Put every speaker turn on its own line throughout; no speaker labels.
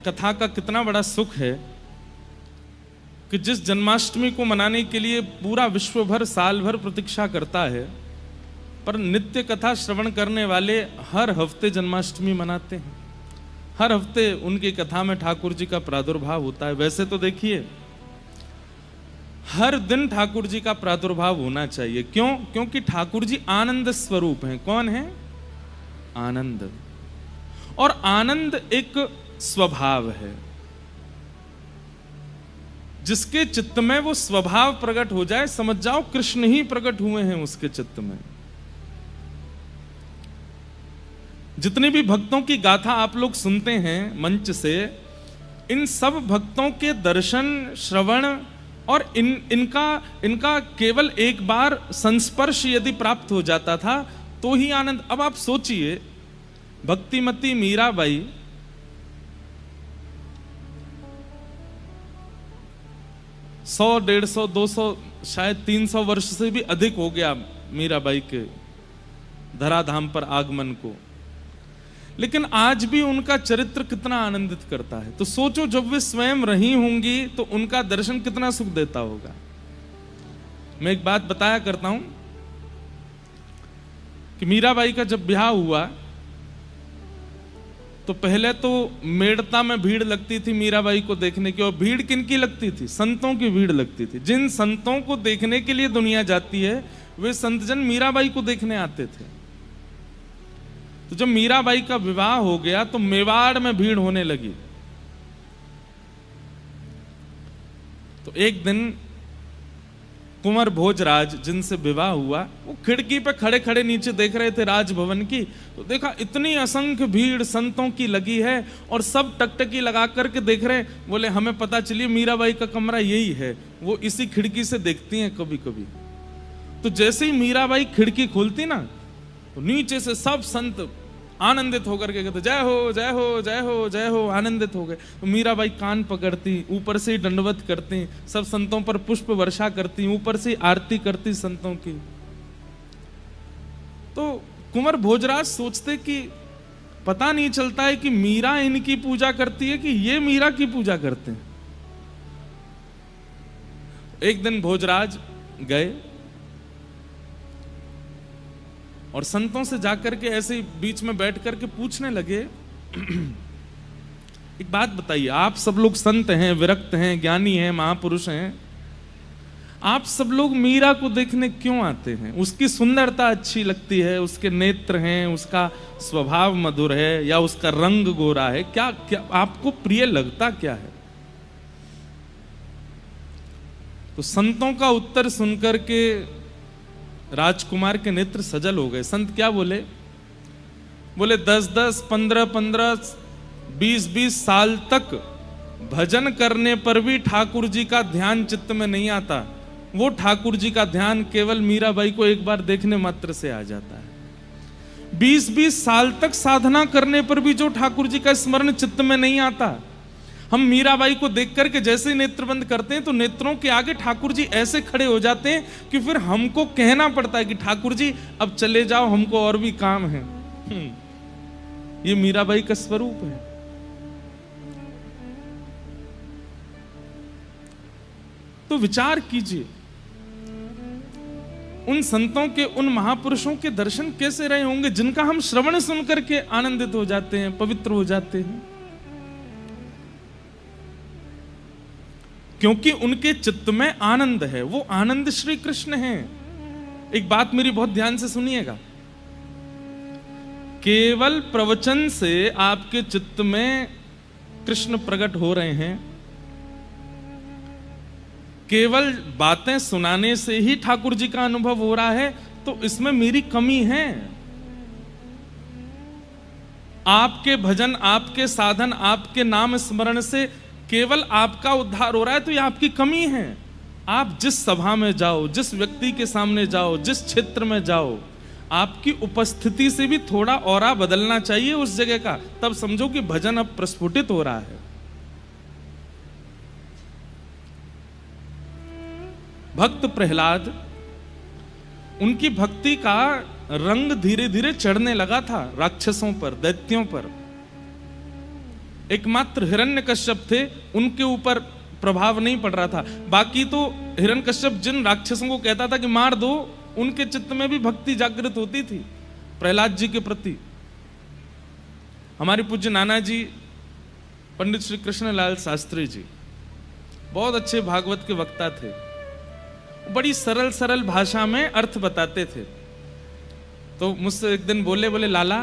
कथा का कितना बड़ा सुख है कि जिस जन्माष्टमी को मनाने के लिए पूरा विश्व भर साल भर प्रतीक्षा करता है, पर नित्य कथा श्रवण करने वाले हर हफ्ते जन्माष्टमी मनाते हैं। हर हफ्ते उनकी कथा में ठाकुर जी का प्रादुर्भाव होता है। वैसे तो देखिए हर दिन ठाकुर जी का प्रादुर्भाव होना चाहिए। क्यों? क्योंकि ठाकुर जी आनंद स्वरूप हैं। कौन है? आनंद। और आनंद एक स्वभाव है। जिसके चित्त में वो स्वभाव प्रकट हो जाए, समझ जाओ कृष्ण ही प्रकट हुए हैं उसके चित्त में। जितने भी भक्तों की गाथा आप लोग सुनते हैं मंच से, इन सब भक्तों के दर्शन, श्रवण और इनका केवल एक बार संस्पर्श यदि प्राप्त हो जाता था तो ही आनंद। अब आप सोचिए, भक्तिमती मीराबाई 100, 150, 200, शायद 300 वर्ष से भी अधिक हो गया मीराबाई के धराधाम पर आगमन को, लेकिन आज भी उनका चरित्र कितना आनंदित करता है। तो सोचो जब वे स्वयं रही होंगी तो उनका दर्शन कितना सुख देता होगा। मैं एक बात बताया करता हूं कि मीराबाई का जब ब्याह हुआ तो पहले तो मेड़ता में भीड़ लगती थी मीराबाई को देखने की। और भीड़ किनकी लगती थी? संतों की भीड़ लगती थी। जिन संतों को देखने के लिए दुनिया जाती है वे संतजन मीराबाई को देखने आते थे। तो जब मीराबाई का विवाह हो गया तो मेवाड़ में भीड़ होने लगी। तो एक दिन कुंवर भोजराज जिनसे विवाह हुआ, वो खिड़की पे खड़े खड़े नीचे देख रहे थे राजभवन की। तो देखा इतनी असंख्य भीड़ संतों की लगी है और सब टकटकी लगा करके देख रहे हैं। बोले हमें पता चलिए मीराबाई का कमरा यही है, वो इसी खिड़की से देखती हैं कभी कभी। तो जैसे ही मीराबाई खिड़की खोलती ना तो नीचे से सब संत आनंदित होकर के कहते जय हो जय हो जय हो जय हो, आनंदित हो गए। तो मीराबाई कान पकड़ती, ऊपर से दंडवत करती, सब संतों पर पुष्प वर्षा करती, ऊपर से आरती करती संतों की। तो कुंवर भोजराज सोचते कि पता नहीं चलता है कि मीरा इनकी पूजा करती है कि ये मीरा की पूजा करते हैं। एक दिन भोजराज गए और संतों से जाकर के ऐसे ही बीच में बैठ करके पूछने लगे, एक बात बताइए, आप सब लोग संत हैं, विरक्त हैं, ज्ञानी हैं, महापुरुष हैं, आप सब लोग मीरा को देखने क्यों आते हैं? उसकी सुंदरता अच्छी लगती है, उसके नेत्र हैं, उसका स्वभाव मधुर है, या उसका रंग गोरा है, क्या क्या आपको प्रिय लगता क्या है? तो संतों का उत्तर सुनकर के राजकुमार के नेत्र सजल हो गए। संत क्या बोले? बोले 10-10, 15-15, 20-20 साल तक भजन करने पर भी ठाकुर जी का ध्यान चित्त में नहीं आता। वो ठाकुर जी का ध्यान केवल मीराबाई को एक बार देखने मात्र से आ जाता है। 20-20 साल तक साधना करने पर भी जो ठाकुर जी का स्मरण चित्त में नहीं आता। हम मीराबाई को देख करके जैसे ही नेत्र बंद करते हैं तो नेत्रों के आगे ठाकुर जी ऐसे खड़े हो जाते हैं कि फिर हमको कहना पड़ता है कि ठाकुर जी अब चले जाओ, हमको और भी काम है। ये मीराबाई का स्वरूप है। तो विचार कीजिए, उन संतों के, उन महापुरुषों के दर्शन कैसे रहे होंगे जिनका हम श्रवण सुन करके आनंदित हो जाते हैं, पवित्र हो जाते हैं। क्योंकि उनके चित्त में आनंद है, वो आनंद श्री कृष्ण हैं। एक बात मेरी बहुत ध्यान से सुनिएगा, केवल प्रवचन से आपके चित्त में कृष्ण प्रकट हो रहे हैं, केवल बातें सुनाने से ही ठाकुर जी का अनुभव हो रहा है, तो इसमें मेरी कमी है। आपके भजन, आपके साधन, आपके नाम स्मरण से केवल आपका उद्धार हो रहा है तो यह आपकी कमी है। आप जिस सभा में जाओ, जिस व्यक्ति के सामने जाओ, जिस क्षेत्र में जाओ, आपकी उपस्थिति से भी थोड़ा औरा बदलना चाहिए उस जगह का, तब समझो कि भजन अब प्रस्फुटित हो रहा है। भक्त प्रहलाद, उनकी भक्ति का रंग धीरे धीरे चढ़ने लगा था राक्षसों पर, दैत्यों पर। एकमात्र हिरण्यकश्यप थे, उनके ऊपर प्रभाव नहीं पड़ रहा था। बाकी तो हिरण्यकश्यप जिन राक्षसों को कहता था कि मार दो, उनके चित्त में भी भक्ति जागृत होती थी प्रहलाद जी के प्रति। हमारे पूज्य नाना जी पंडित श्री कृष्णलाल शास्त्री जी बहुत अच्छे भागवत के वक्ता थे। बड़ी सरल सरल भाषा में अर्थ बताते थे। तो मुझसे एक दिन बोले लाला,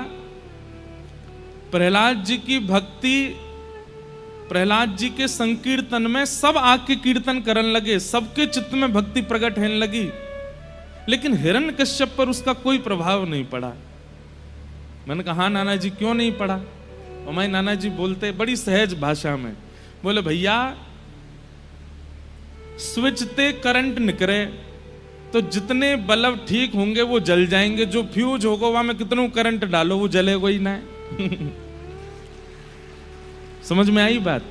प्रहलाद जी की भक्ति, प्रहलाद जी के संकीर्तन में सब आके कीर्तन करने लगे, सबके चित्त में भक्ति प्रकट होने लगी, लेकिन हिरण्यकश्यप पर उसका कोई प्रभाव नहीं पड़ा। मैंने कहा हाँ नाना जी, क्यों नहीं पड़ा? और मैं नाना जी बोलते बड़ी सहज भाषा में, बोले भैया स्विच ते करंट निकले तो जितने बल्ब ठीक होंगे वो जल जाएंगे, जो फ्यूज होगा वहां में कितनों करंट डालो वो जलेगा ही ना। समझ में आई बात?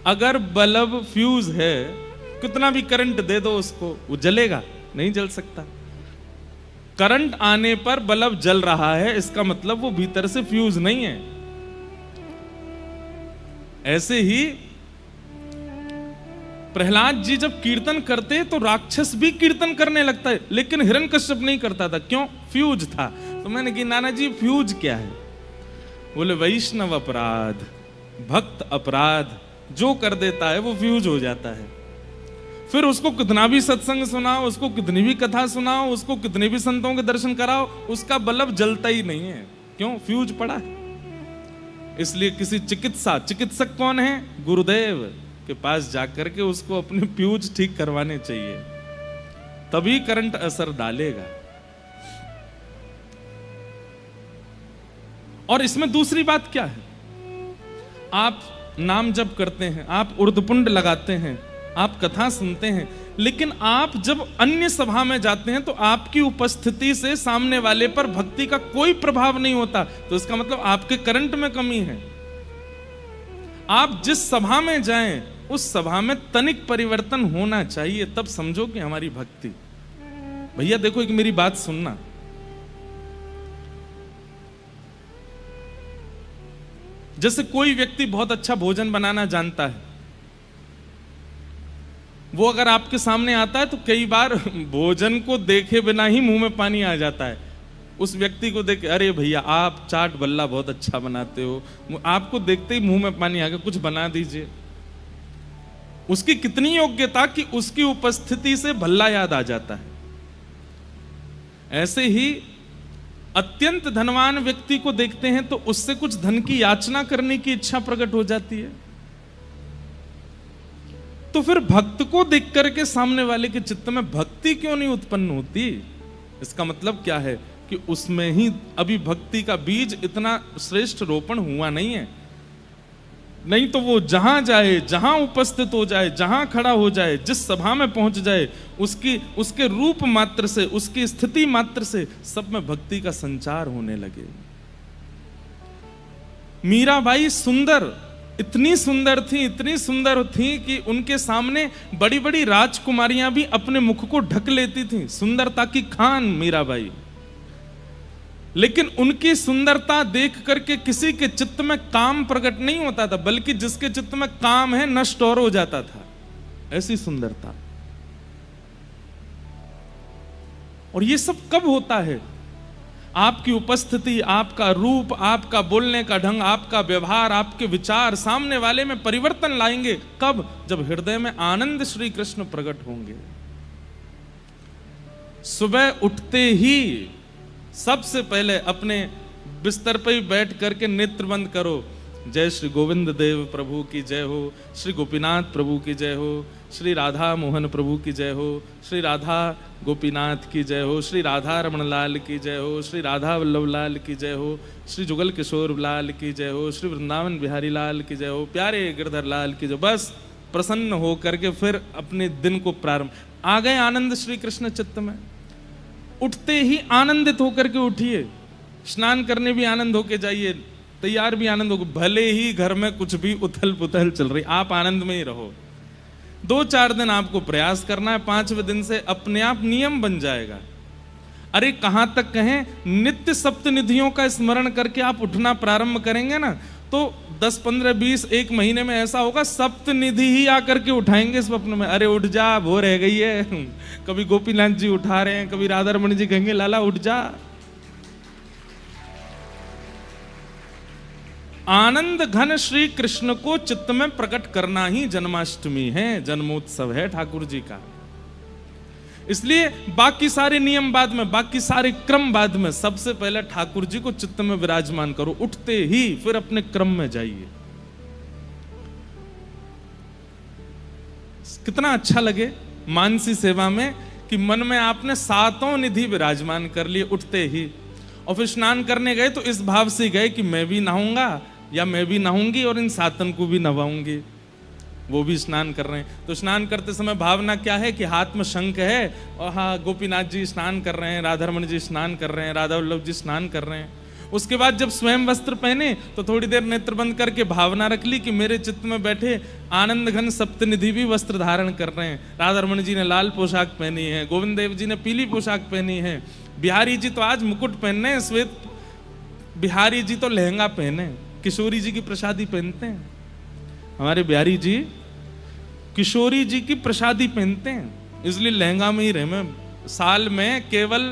अगर बल्ब फ्यूज है, कितना भी करंट दे दो उसको, वो जलेगा नहीं? जल सकता। करंट आने पर बल्ब जल रहा है, इसका मतलब वो भीतर से फ्यूज नहीं है। ऐसे ही प्रहलाद जी जब कीर्तन करते तो राक्षस भी कीर्तन करने लगता है, लेकिन हिरण्यकश्यप नहीं करता था। क्यों? फ्यूज था। तो मैंने कहा नाना जी फ्यूज क्या है? बोले वैष्णव अपराध, भक्त अपराध जो कर देता है वो फ्यूज हो जाता है। फिर उसको कितना भी सत्संग सुनाओ, उसको कितनी भी कथा सुनाओ, उसको कितने भी संतों के दर्शन कराओ, उसका बल्ब जलता ही नहीं है। क्यों? फ्यूज पड़ा है। इसलिए किसी चिकित्सक कौन है? गुरुदेव के पास जाकर के उसको अपने फ्यूज ठीक करवाने चाहिए, तभी करंट असर डालेगा। और इसमें दूसरी बात क्या है? आप नाम जप करते हैं, आप उर्दपुंड लगाते हैं, आप कथा सुनते हैं, लेकिन आप जब अन्य सभा में जाते हैं तो आपकी उपस्थिति से सामने वाले पर भक्ति का कोई प्रभाव नहीं होता, तो इसका मतलब आपके करंट में कमी है। आप जिस सभा में जाएं उस सभा में तनिक परिवर्तन होना चाहिए, तब समझो कि हमारी भक्ति। भैया देखो, एक मेरी बात सुनना। जैसे कोई व्यक्ति बहुत अच्छा भोजन बनाना जानता है, वो अगर आपके सामने आता है तो कई बार भोजन को देखे बिना ही मुंह में पानी आ जाता है। उस व्यक्ति को देख, अरे भैया आप चाट बल्ला बहुत अच्छा बनाते हो, आपको देखते ही मुंह में पानी आ गया, कुछ बना दीजिए। उसकी कितनी योग्यता कि उसकी उपस्थिति से भल्ला याद आ जाता है। ऐसे ही अत्यंत धनवान व्यक्ति को देखते हैं तो उससे कुछ धन की याचना करने की इच्छा प्रकट हो जाती है। तो फिर भक्त को देख करके सामने वाले के चित्त में भक्ति क्यों नहीं उत्पन्न होती? इसका मतलब क्या है कि उसमें ही अभी भक्ति का बीज इतना श्रेष्ठ रोपण हुआ नहीं है। नहीं तो वो जहां जाए, जहां उपस्थित हो जाए, जहां खड़ा हो जाए, जिस सभा में पहुंच जाए, उसके रूप मात्र से, उसकी स्थिति मात्र से सब में भक्ति का संचार होने लगे। मीराबाई सुंदर, इतनी सुंदर थी कि उनके सामने बड़ी बड़ी राजकुमारियां भी अपने मुख को ढक लेती थीं। सुंदरता की खान मीराबाई। लेकिन उनकी सुंदरता देख करके किसी के चित्त में काम प्रकट नहीं होता था, बल्कि जिसके चित्त में काम है नष्ट और हो जाता था। ऐसी सुंदरता। और ये सब कब होता है? आपकी उपस्थिति, आपका रूप, आपका बोलने का ढंग, आपका व्यवहार, आपके विचार सामने वाले में परिवर्तन लाएंगे। कब? जब हृदय में आनंद श्री कृष्ण प्रकट होंगे। सुबह उठते ही सबसे पहले अपने बिस्तर पर ही बैठ करके नेत्र बंद करो। जय श्री गोविंद देव प्रभु की जय हो, श्री गोपीनाथ प्रभु की जय हो, श्री राधा मोहन प्रभु की जय हो, श्री राधा गोपीनाथ की जय हो, श्री राधा रमण लाल की जय हो, श्री राधा वल्लभ लाल की जय हो, श्री जुगल किशोर लाल की जय हो, श्री वृंदावन बिहारी लाल की जय हो, प्यारे गिरधर लाल की जय। बस प्रसन्न हो करके फिर अपने दिन को प्रारंभ। आ गए आनंद श्री कृष्ण चित्त में। उठते ही आनंदित होकर के उठिए, स्नान करने भी आनंद होके जाइए, तैयार भी आनंद हो। भले ही घर में कुछ भी उथल पुथल चल रही, आप आनंद में ही रहो। 2-4 दिन आपको प्रयास करना है, 5वें दिन से अपने आप नियम बन जाएगा। अरे कहां तक कहें, नित्य सप्तनिधियों का स्मरण करके आप उठना प्रारंभ करेंगे ना, तो 10, 15, 20 एक महीने में ऐसा होगा सप्तनिधि ही आकर के उठाएंगे स्वप्न में, अरे उठ जा, वो रह गई है। कभी गोपीनाथ जी उठा रहे हैं, कभी राधा रमण जी कहेंगे लाला उठ जा। आनंद घन श्री कृष्ण को चित्त में प्रकट करना ही जन्माष्टमी है, जन्मोत्सव है ठाकुर जी का। इसलिए बाकी सारे नियम बाद में, बाकी सारे क्रम बाद में, सबसे पहले ठाकुर जी को चित्त में विराजमान करो उठते ही, फिर अपने क्रम में जाइए। कितना अच्छा लगे मानसी सेवा में कि मन में आपने सातों निधि विराजमान कर लिए उठते ही। और फिर स्नान करने गए तो इस भाव से गए कि मैं भी नहाऊंगा या मैं भी नहाऊंगी और इन सातन को भी नहवाऊंगी। वो भी स्नान कर रहे हैं, तो स्नान करते समय भावना क्या है कि हाथ में शंख है और हाँ गोपीनाथ जी स्नान कर रहे हैं, राधा रमण जी स्नान कर रहे हैं, राधा वल्लभ जी स्नान कर रहे हैं। उसके बाद जब स्वयं वस्त्र पहने तो थोड़ी देर नेत्र बंद करके भावना रख ली कि मेरे चित्त में बैठे आनंद घन सप्तनिधि भी वस्त्र धारण कर रहे हैं। राधा रमण जी ने लाल पोशाक पहनी है, गोविंद देव जी ने पीली पोशाक पहनी है, बिहारी जी तो आज मुकुट पहनने हैं, श्वेत बिहारी जी तो लहंगा पहने, किशोरी जी की प्रसादी पहनते हैं। हमारे बिहारी जी किशोरी जी की प्रसादी पहनते हैं, इसलिए लहंगा में ही रहे। मैं साल में केवल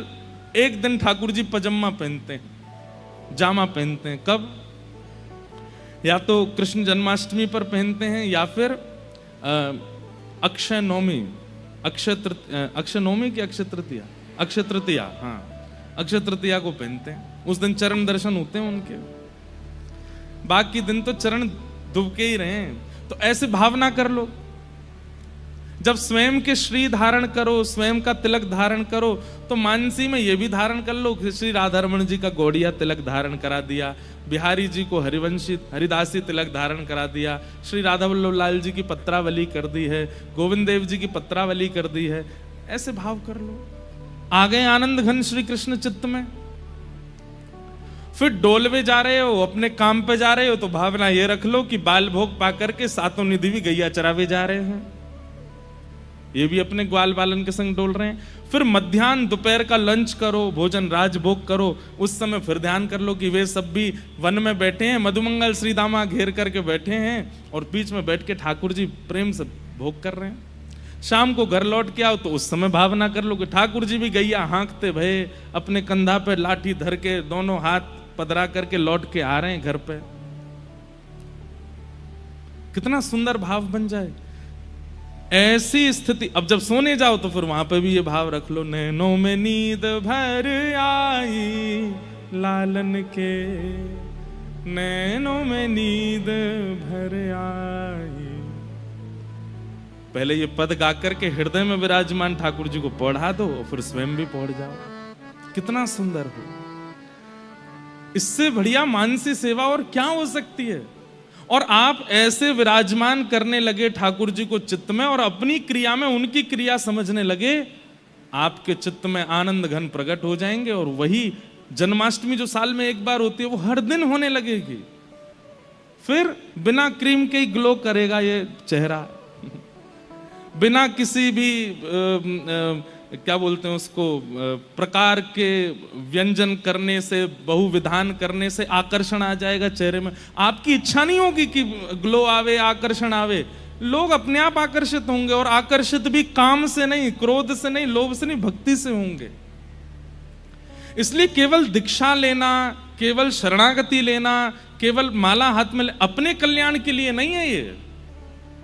एक दिन ठाकुर जी पजामा पहनते हैं, जामा पहनते हैं। कब? या तो कृष्ण जन्माष्टमी पर पहनते हैं या फिर अक्षय नवमी, अक्षय नवमी की अक्षय तृतीया, अक्षय तृतीया, हाँ अक्षय तृतीया को पहनते हैं। उस दिन चरण दर्शन होते हैं उनके, बाकी दिन तो चरण दुबके ही रहे हैं। तो ऐसे भावना कर लो, जब स्वयं के श्री धारण करो, स्वयं का तिलक धारण करो, तो मानसी में ये भी धारण कर लो। श्री राधा रमण जी का गौड़िया तिलक धारण करा दिया, बिहारी जी को हरिवंशी हरिदासी तिलक धारण करा दिया, श्री राधा वल्लभ लाल जी की पत्रावली कर दी है, गोविंद देव जी की पत्रावली कर दी है। ऐसे भाव कर लो, आ गए आनंद घन श्री कृष्ण चित्त में। फिर डोलवे जा रहे हो, अपने काम पे जा रहे हो, तो भावना ये रख लो कि बाल भोग पाकर के सातों निधि भी गैया चरावे जा रहे हैं, ये भी अपने ग्वाल बालन के संग डोल रहे हैं। फिर मध्याह्न दोपहर का लंच करो, भोजन राजभोग करो, उस समय फिर ध्यान कर लो कि वे सब भी वन में बैठे हैं, मधुमंगल श्री दामा घेर करके बैठे हैं और बीच में बैठ के ठाकुर जी प्रेम से भोग कर रहे हैं। शाम को घर लौट के आओ तो उस समय भावना कर लो कि ठाकुर जी भी गैया हाँकते भये अपने कंधा पे लाठी धर के दोनों हाथ पधरा करके लौट के आ रहे हैं घर पे। कितना सुंदर भाव बन जाए ऐसी स्थिति। अब जब सोने जाओ तो फिर वहां पे भी ये भाव रख लो, नैनों में नींद भर आई लालन के, नैनों में नींद भर आई। पहले ये पद गा करके हृदय में विराजमान ठाकुर जी को पढ़ा दो और फिर स्वयं भी पढ़ जाओ। कितना सुंदर हो, इससे बढ़िया मानसी सेवा और क्या हो सकती है। और आप ऐसे विराजमान करने लगे ठाकुर जी को चित्त में और अपनी क्रिया में उनकी क्रिया समझने लगे, आपके चित्त में आनंद घन प्रकट हो जाएंगे। और वही जन्माष्टमी जो साल में एक बार होती है वो हर दिन होने लगेगी। फिर बिना क्रीम के ही ग्लो करेगा ये चेहरा, बिना किसी भी क्या बोलते हैं उसको प्रकार के व्यंजन करने से, बहुविधान करने से आकर्षण आ जाएगा चेहरे में। आपकी इच्छा नहीं होगी कि ग्लो आवे, आकर्षण आवे, लोग अपने आप आकर्षित होंगे। और आकर्षित भी काम से नहीं, क्रोध से नहीं, लोभ से नहीं, भक्ति से होंगे। इसलिए केवल दीक्षा लेना, केवल शरणागति लेना, केवल माला हाथ में अपने कल्याण के लिए नहीं है। ये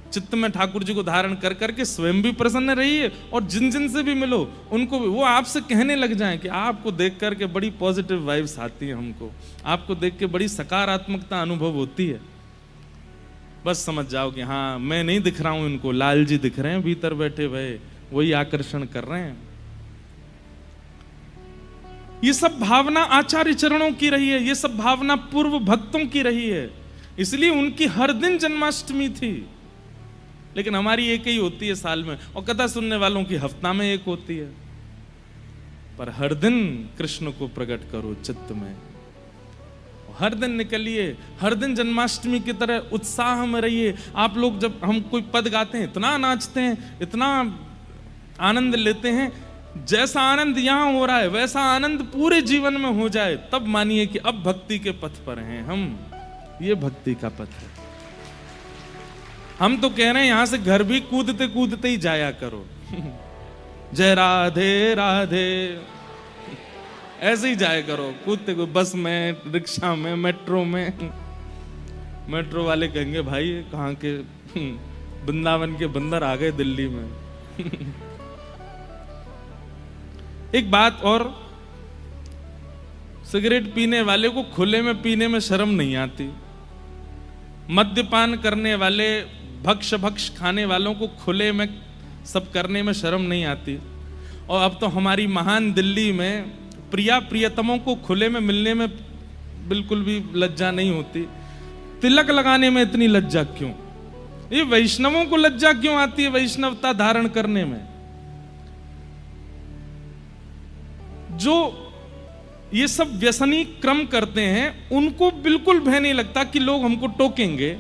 चित्त में ठाकुर जी को धारण कर करके स्वयं भी प्रसन्न रहिए और जिन जिन से भी मिलो उनको भी वो आपसे कहने लग जाएं कि आपको देख करके बड़ी पॉजिटिव वाइब्स आती है, हमको आपको देख के बड़ी सकारात्मकता अनुभव होती है। बस समझ जाओ कि हाँ मैं नहीं दिख रहा हूं इनको, लाल जी दिख रहे हैं भीतर बैठे हुए, वही आकर्षण कर रहे हैं। ये सब भावना आचार्य चरणों की रही है, ये सब भावना पूर्व भक्तों की रही है, इसलिए उनकी हर दिन जन्माष्टमी थी। लेकिन हमारी एक ही होती है साल में, और कथा सुनने वालों की हफ्ता में एक होती है। पर हर दिन कृष्ण को प्रकट करो चित्त में, हर दिन निकलिए, हर दिन जन्माष्टमी की तरह उत्साह में रहिए। आप लोग जब हम कोई पद गाते हैं इतना नाचते हैं, इतना आनंद लेते हैं, जैसा आनंद यहां हो रहा है वैसा आनंद पूरे जीवन में हो जाए, तब मानिए कि अब भक्ति के पथ पर हैं हम। ये भक्ति का पथ है। हम तो कह रहे हैं यहां से घर भी कूदते कूदते ही जाया करो। जय राधे राधे, ऐसे ही जाया करो कूदते कूदते, बस में, रिक्शा में, मेट्रो में। मेट्रो वाले कहेंगे भाई कहाँ के वृंदावन के बंदर आ गए दिल्ली में। एक बात और, सिगरेट पीने वाले को खुले में पीने में शर्म नहीं आती। मद्यपान करने वाले, भक्ष खाने वालों को खुले में सब करने में शर्म नहीं आती। और अब तो हमारी महान दिल्ली में प्रिया प्रियतमों को खुले में मिलने में बिल्कुल भी लज्जा नहीं होती। तिलक लगाने में इतनी लज्जा क्यों? ये वैष्णवों को लज्जा क्यों आती है वैष्णवता धारण करने में? जो ये सब व्यसनी क्रम करते हैं उनको बिल्कुल भय नहीं लगता कि लोग हमको टोकेंगे,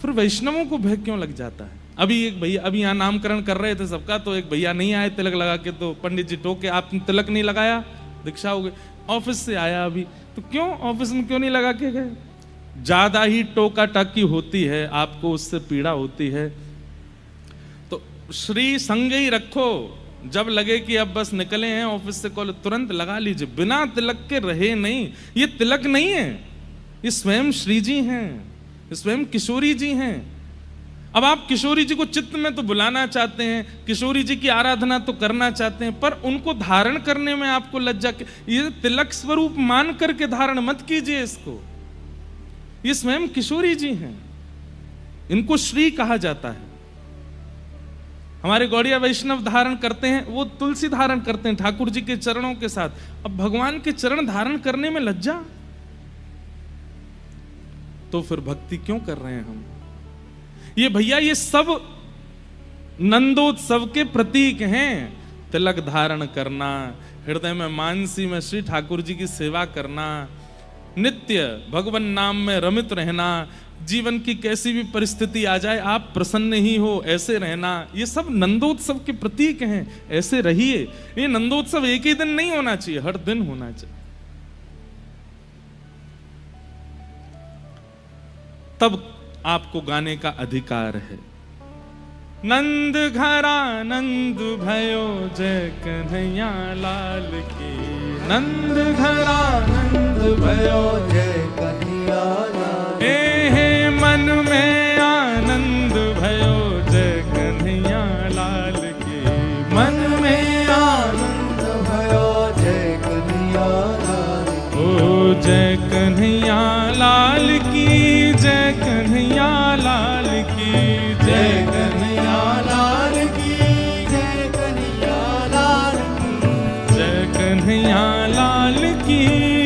फिर वैष्णवों को भय क्यों लग जाता है? अभी एक भैया, अभी यहां नामकरण कर रहे थे सबका, तो एक भैया नहीं आए तिलक लगा के, तो पंडित जी टोके, आपने तिलक नहीं लगाया, दीक्षा हो गई। ऑफिस से आया अभी, तो क्यों ऑफिस में क्यों नहीं लगा के गए? ज्यादा ही टोका टाकी होती है, आपको उससे पीड़ा होती है। तो श्री संग ही रखो, जब लगे कि अब बस निकले हैं ऑफिस से कॉलेज, तुरंत लगा लीजिए, बिना तिलक के रहे नहीं। ये तिलक नहीं है, ये स्वयं श्री जी हैं, स्वयं किशोरी जी हैं। अब आप किशोरी जी को चित्त में तो बुलाना चाहते हैं, किशोरी जी की आराधना तो करना चाहते हैं, पर उनको धारण करने में आपको लज्जा के, ये तिलक स्वरूप मान करके धारण मत कीजिए इसको। ये स्वयं किशोरी जी हैं, इनको श्री कहा जाता है। हमारे गौड़िया वैष्णव धारण करते हैं, वो तुलसी धारण करते हैं ठाकुर जी के चरणों के साथ। अब भगवान के चरण धारण करने में लज्जा, तो फिर भक्ति क्यों कर रहे हैं हम? ये भैया ये सब नंदोत्सव के प्रतीक हैं। तिलक धारण करना, हृदय में मानसी में श्री ठाकुर जी की सेवा करना, नित्य भगवान नाम में रमित रहना, जीवन की कैसी भी परिस्थिति आ जाए आप प्रसन्न ही हो ऐसे रहना, ये सब नंदोत्सव के प्रतीक हैं। ऐसे रहिए। ये नंदोत्सव एक ही दिन नहीं होना चाहिए, हर दिन होना चाहिए। तब आपको गाने का अधिकार है। नंद घरा नंद भयो जय कन्हैया लाल की, नंद घरा नंद भयो जय कन्हैया लाल की, हे मन में आनंद भयो जय कन्हैया लाल की, मन में आनंद भयो जय कन्हैया लाल की, ओ जय कन्हैया लाल की, जय कन्हैया लाल की, जय कन्हैया लाल की, जय कन्हैया लाल की, जय कन्हैया लाल की,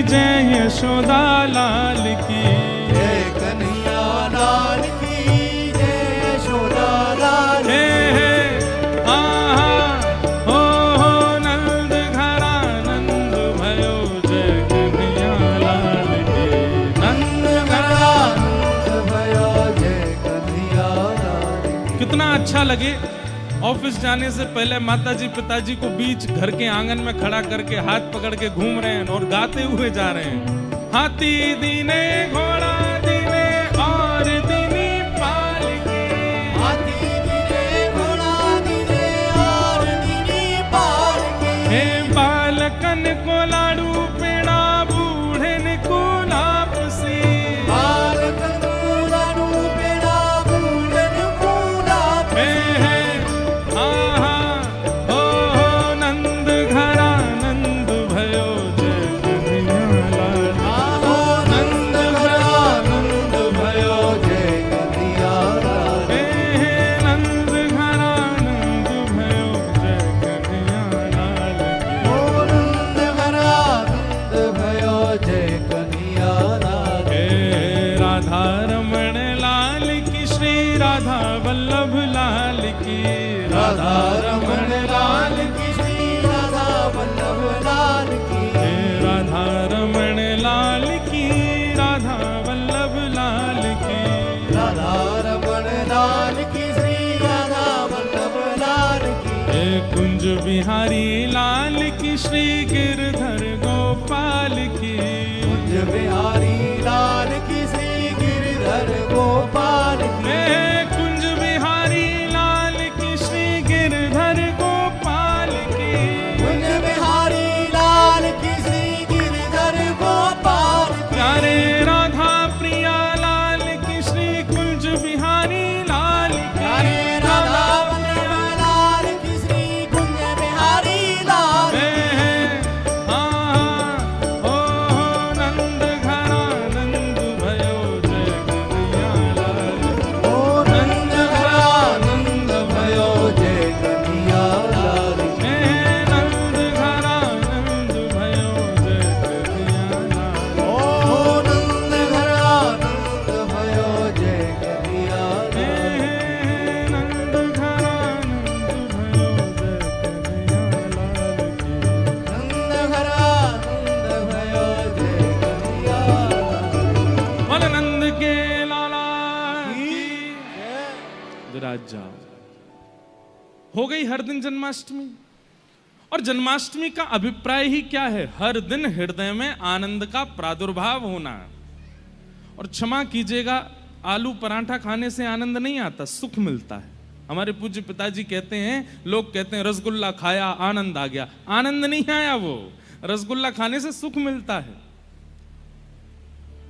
जय यशोदा लाल की, जय कन्हैया लाल की, जय यशोदा लाल की, हो नंद घरा नंद भयो जय कन्हैया लाल की, नंद घरा नंद भयो जय कन्हैया लाल की। कितना अच्छा लगे ऑफिस जाने से पहले माताजी पिताजी को बीच घर के आंगन में खड़ा करके हाथ पकड़ के घूम रहे हैं और गाते हुए जा रहे हैं। हाथी दीने घोड़ा दीने और दीनी पालकी, हाथी दीने घोड़ा दीने और दीनी पालकी, हे बालकन को लाडू पेड़ा बूढ़े को लापसी, बालकन को लाडू पेड़ा बूढ़े को लापसी, बिहारी लाल की, श्री गिरधर गोपाल की, कुंज
बिहारी लाल की श्री गिरधर गोपाल की।
कुंज बिहारी लाल की श्री गिरधर गोपाल की।
कुंज बिहारी लाल की श्री गिरधर गोपाल की।
प्यारे राधा प्रिया लाल की श्री कुंज बिहारी लाल की।
प्यारे राधा प्रिया लाल की श्री कुंज बिहारी लाल की।
नंद घरा नंद भयो जय कन्हैया लाल।
ओ नंद घरा नंद भयो जय कन्हैया लाल की।
नंद घरा नंद भयो जय कन्हैया लाल।
ओ नंद घरा नंद भयो जय कन्हैया लाल।
नंद घरा नंद भयो जय कन्हैया लाल की।
नंद घरा नंद भयो जय कन्हैया लाल।
बोल नंद के लाला की
जय।
विराज जाओ। हो गई हर दिन जन्माष्टमी। और जन्माष्टमी का अभिप्राय ही क्या है? हर दिन हृदय में आनंद का प्रादुर्भाव होना। और क्षमा कीजिएगा, आलू पराठा खाने से आनंद नहीं आता, सुख मिलता है। हमारे पूज्य पिताजी कहते हैं, लोग कहते हैं रसगुल्ला खाया आनंद आ गया। आनंद नहीं आया, वो रसगुल्ला खाने से सुख मिलता है,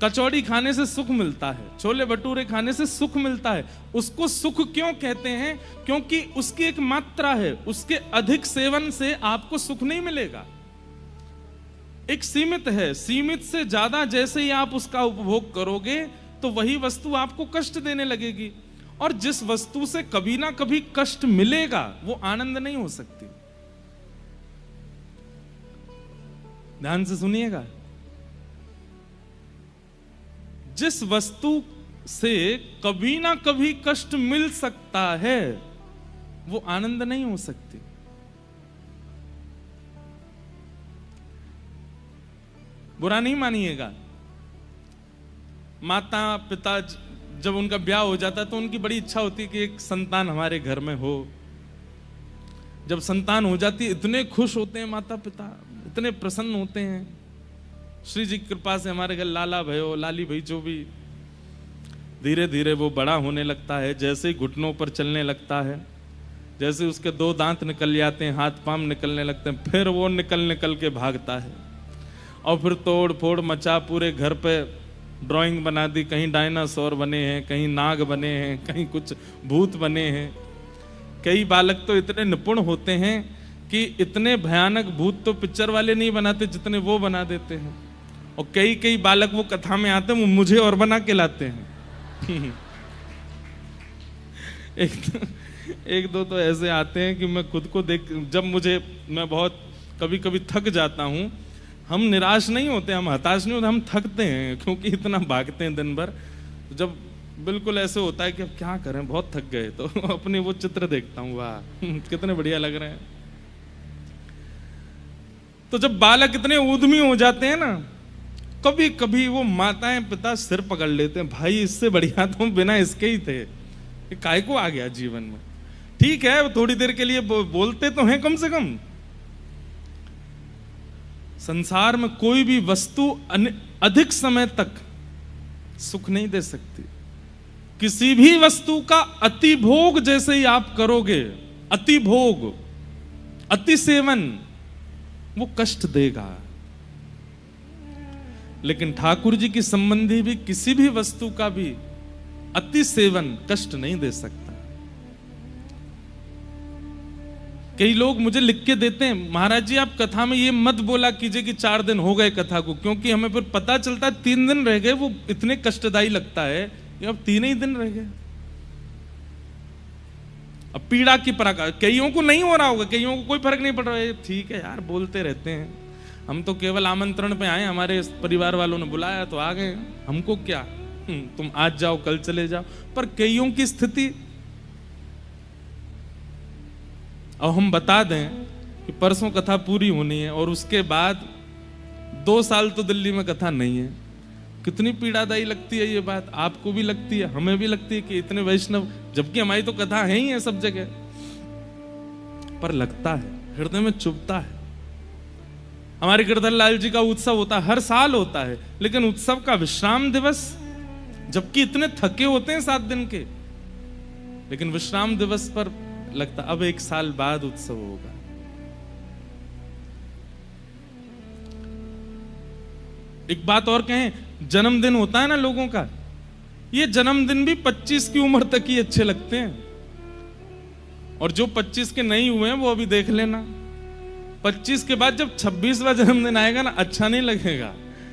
कचौड़ी खाने से सुख मिलता है, छोले भटूरे खाने से सुख मिलता है। उसको सुख क्यों कहते हैं? क्योंकि उसकी एक मात्रा है, उसके अधिक सेवन से आपको सुख नहीं मिलेगा। एक सीमित है, सीमित से ज्यादा जैसे ही आप उसका उपभोग करोगे तो वही वस्तु आपको कष्ट देने लगेगी। और जिस वस्तु से कभी ना कभी कष्ट मिलेगा वो आनंद नहीं हो सकती। ध्यान से सुनिएगा, जिस वस्तु से कभी ना कभी कष्ट मिल सकता है वो आनंद नहीं हो सकती। बुरा नहीं मानिएगा, माता पिता जब उनका ब्याह हो जाता है तो उनकी बड़ी इच्छा होती है कि एक संतान हमारे घर में हो। जब संतान हो जाती है इतने खुश होते हैं माता पिता, इतने प्रसन्न होते हैं। श्री जी की कृपा से हमारे घर लाला भयो लाली भाई जो भी, धीरे धीरे वो बड़ा होने लगता है। जैसे ही घुटनों पर चलने लगता है, जैसे उसके 2 दांत निकल जाते हैं, हाथ पांव निकलने लगते हैं, फिर वो निकल के भागता है। और फिर तोड़ फोड़ मचा, पूरे घर पे ड्राइंग बना दी, कहीं डायनासोर बने हैं, कहीं नाग बने हैं, कहीं कुछ भूत बने हैं। कई बालक तो इतने निपुण होते हैं कि इतने भयानक भूत तो पिक्चर वाले नहीं बनाते जितने वो बना देते हैं। और कई बालक वो कथा में आते हैं, वो मुझे और बना के लाते हैं। एक दो तो ऐसे आते हैं कि मैं खुद को देख, जब मैं बहुत कभी कभी थक जाता हूं। हम निराश नहीं होते, हम हताश नहीं होते, हम थकते हैं क्योंकि इतना भागते हैं दिन भर। जब बिल्कुल ऐसे होता है कि अब क्या करें, बहुत थक गए, तो अपने वो चित्र देखता हूँ, वाह कितने बढ़िया लग रहे हैं। तो जब बालक इतने ऊधमी हो जाते हैं ना, कभी कभी वो माताएं पिता सिर पकड़ लेते हैं, भाई इससे बढ़िया तो बिना इसके ही थे, काय को आ गया जीवन में। ठीक है थोड़ी देर के लिए बोलते तो हैं कम से कम। संसार में कोई भी वस्तु अधिक समय तक सुख नहीं दे सकती। किसी भी वस्तु का अति भोग जैसे ही आप करोगे, अति भोग, अति सेवन, वो कष्ट देगा। लेकिन ठाकुर जी की संबंधी भी किसी भी वस्तु का भी अति सेवन कष्ट नहीं दे सकता। कई लोग मुझे लिख के देते हैं, महाराज जी आप कथा में ये मत बोला कीजिए कि 4 दिन हो गए कथा को, क्योंकि हमें फिर पता चलता है 3 दिन रह गए, वो इतने कष्टदायी लगता है कि अब 3 ही दिन रह गए। अब पीड़ा की पराकाष्ठा, कईयों को नहीं हो रहा होगा, कईयों को कोई फर्क नहीं पड़ रहा है, ठीक है यार बोलते रहते हैं, हम तो केवल आमंत्रण पे आए, हमारे परिवार वालों ने बुलाया तो आ गए, हमको क्या, तुम आज जाओ कल चले जाओ। पर कईयों की स्थिति, अब हम बता दें कि परसों कथा पूरी होनी है और उसके बाद 2 साल तो दिल्ली में कथा नहीं है। कितनी पीड़ादायी लगती है ये बात, आपको भी लगती है, हमें भी लगती है कि इतने वैष्णव, जबकि हमारी तो कथा है ही है सब जगह, पर लगता है, हृदय में चुभता है। हमारे गिरधर लाल जी का उत्सव होता है, हर साल होता है, लेकिन उत्सव का विश्राम दिवस, जबकि इतने थके होते हैं 7 दिन के, लेकिन विश्राम दिवस पर लगता अब 1 साल बाद उत्सव होगा। एक बात और कहें, जन्मदिन होता है ना लोगों का, ये जन्मदिन भी 25 की उम्र तक ही अच्छे लगते हैं, और जो 25 के नहीं हुए हैं वो अभी देख लेना, 25 के बाद जब 26वां जन्मदिन आएगा ना, अच्छा नहीं लगेगा।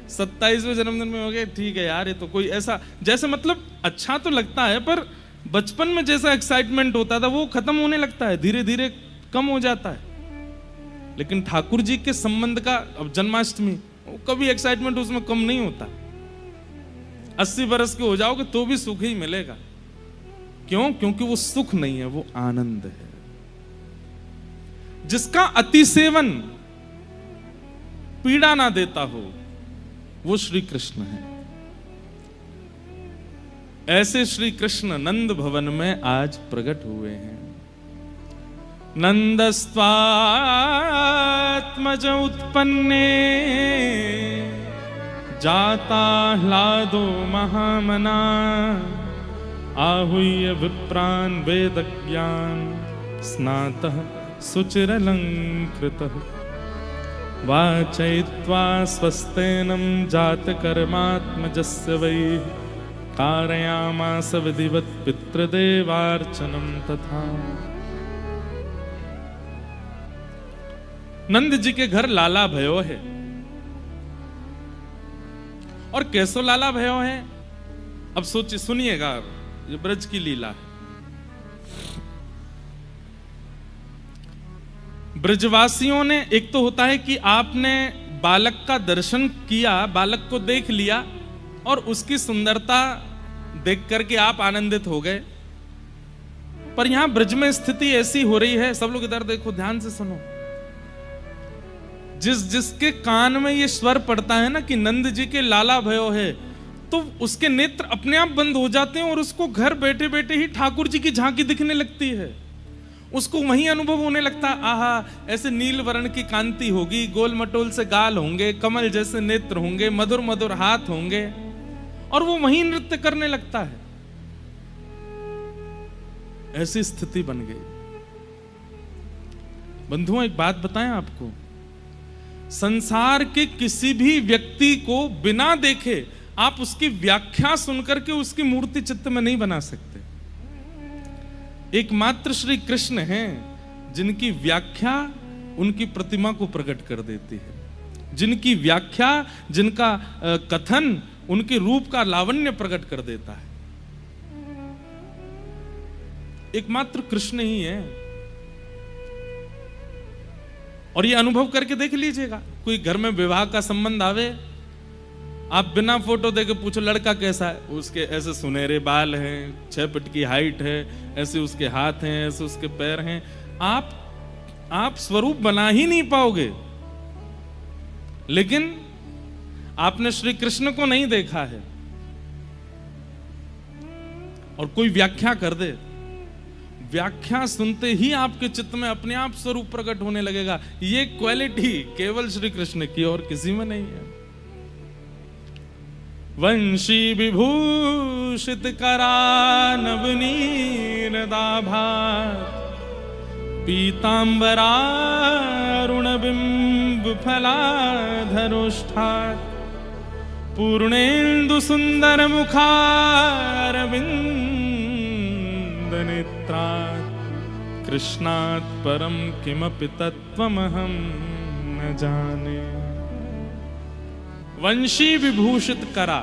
27वें जन्मदिन में हो गए, ठीक है यार, ये तो कोई ऐसा, जैसे मतलब अच्छा तो लगता है, पर बचपन में जैसा एक्साइटमेंट होता था वो खत्म होने लगता है, धीरे धीरे कम हो जाता है। लेकिन ठाकुर जी के संबंध का, अब जन्माष्टमी, कभी एक्साइटमेंट उसमें कम नहीं होता। 80 बरस के हो जाओगे तो भी सुख ही मिलेगा। क्यों? क्योंकि वो सुख नहीं है, वो आनंद है, जिसका अति सेवन पीड़ा ना देता हो, वो श्री कृष्ण है। ऐसे श्री कृष्ण नंद भवन में आज प्रकट हुए हैं। नंदस्त्वात्मज उत्पन्ने जाता ह्लादो महामना आहूय विप्रान् वेदज्ञान स्नातः सुचिरलंकृतः वाचयित्वा स्वस्तेनं जातकर्मात्मजस्य वै कारयामास विधिवत् पितृदेवार्चनं तथा। नंद जी के घर लाला भयो है, और कैसो लाला भयो है, अब सोचिए, सुनिएगा, ये ब्रज की लीला है। ब्रजवासियों ने, एक तो होता है कि आपने बालक का दर्शन किया, बालक को देख लिया और उसकी सुंदरता देख करके आप आनंदित हो गए, पर यहां ब्रज में स्थिति ऐसी हो रही है, सब लोग इधर देखो, ध्यान से सुनो, जिसके कान में ये स्वर पड़ता है ना कि नंद जी के लाला भयो है, तो उसके नेत्र अपने आप बंद हो जाते हैं और उसको घर बैठे बैठे ही ठाकुर जी की झांकी दिखने लगती है। उसको वही अनुभव होने लगता है, आहा, ऐसे नील वर्ण की कांति होगी, गोल मटोल से गाल होंगे, कमल जैसे नेत्र होंगे, मधुर मधुर हाथ होंगे, और वो वही नृत्य करने लगता है। ऐसी स्थिति बन गई। बंधुओं, एक बात बताएं आपको, संसार के किसी भी व्यक्ति को बिना देखे आप उसकी व्याख्या सुनकर के उसकी मूर्ति चित्त में नहीं बना सकते। एकमात्र श्री कृष्ण हैं जिनकी व्याख्या उनकी प्रतिमा को प्रकट कर देती है, जिनकी व्याख्या, जिनका कथन उनके रूप का लावण्य प्रकट कर देता है। एकमात्र कृष्ण ही है। और ये अनुभव करके देख लीजिएगा, कोई घर में विवाह का संबंध आवे, आप बिना फोटो देके पूछो लड़का कैसा है, उसके ऐसे सुनहरे बाल हैं, 6 फीट की हाइट है, ऐसे उसके हाथ हैं, ऐसे उसके पैर हैं, आप स्वरूप बना ही नहीं पाओगे। लेकिन आपने श्री कृष्ण को नहीं देखा है, और कोई व्याख्या कर दे, व्याख्या सुनते ही आपके चित्त में अपने आप स्वरूप प्रकट होने लगेगा। ये क्वालिटी केवल श्री कृष्ण की और किसी में नहीं है। वंशी विभूषित करा नवनीरदाभात पीतांबरारुणबिंब फलाधरोष्ठात् पूर्णेन्दु सुंदर मुखारविंद नेत्रात् कृष्णात् परम किमपि तत्त्वमहं न जाने। वंशी विभूषित करा,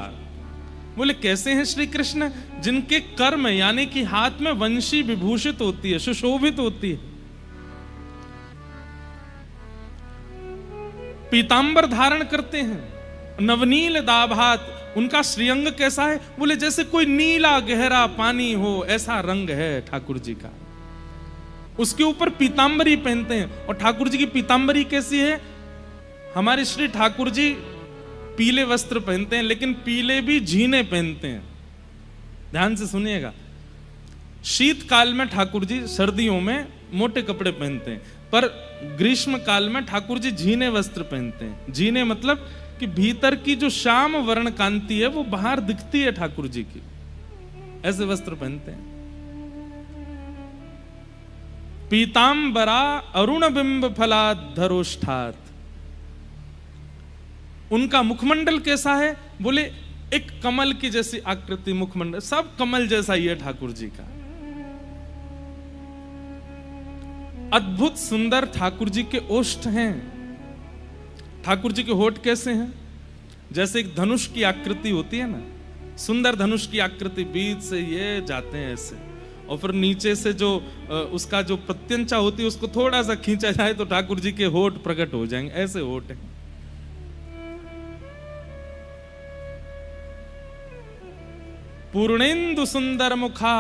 बोले कैसे हैं श्री कृष्ण, जिनके कर में यानी कि हाथ में वंशी विभूषित होती है, सुशोभित होती है, पीतांबर धारण करते हैं, नवनील दाभात, उनका श्रीअंग कैसा है, बोले जैसे कोई नीला गहरा पानी हो ऐसा रंग है ठाकुर जी का। उसके ऊपर पीतांबरी पहनते हैं, और ठाकुर जी की पीतांबरी कैसी है, हमारे श्री ठाकुर जी पीले वस्त्र पहनते हैं, लेकिन पीले भी झीने पहनते हैं। ध्यान से सुनिएगा, शीतकाल में ठाकुर जी, सर्दियों में मोटे कपड़े पहनते हैं, पर ग्रीष्म काल में ठाकुर जी झीने वस्त्र पहनते हैं। झीने मतलब कि भीतर की जो श्याम वर्ण कांति है वो बाहर दिखती है ठाकुर जी की, ऐसे वस्त्र पहनते हैं। पीतांबरा अरुण बिंब फलाधरोष्ठात। उनका मुखमंडल कैसा है? बोले एक कमल की जैसी आकृति मुखमंडल, सब कमल जैसा ही है ठाकुर जी का। अद्भुत सुंदर ठाकुर जी के ओष्ठ हैं। ठाकुर जी के होठ कैसे हैं? जैसे एक धनुष की आकृति होती है ना, सुंदर धनुष की आकृति, बीच से ये जाते हैं ऐसे, और फिर नीचे से जो उसका जो प्रत्यंचा होती है उसको थोड़ा सा खींचा जाए तो ठाकुर जी के होठ प्रकट हो जाएंगे, ऐसे होठ हैं। पूर्णेन्दु सुंदर मुखा।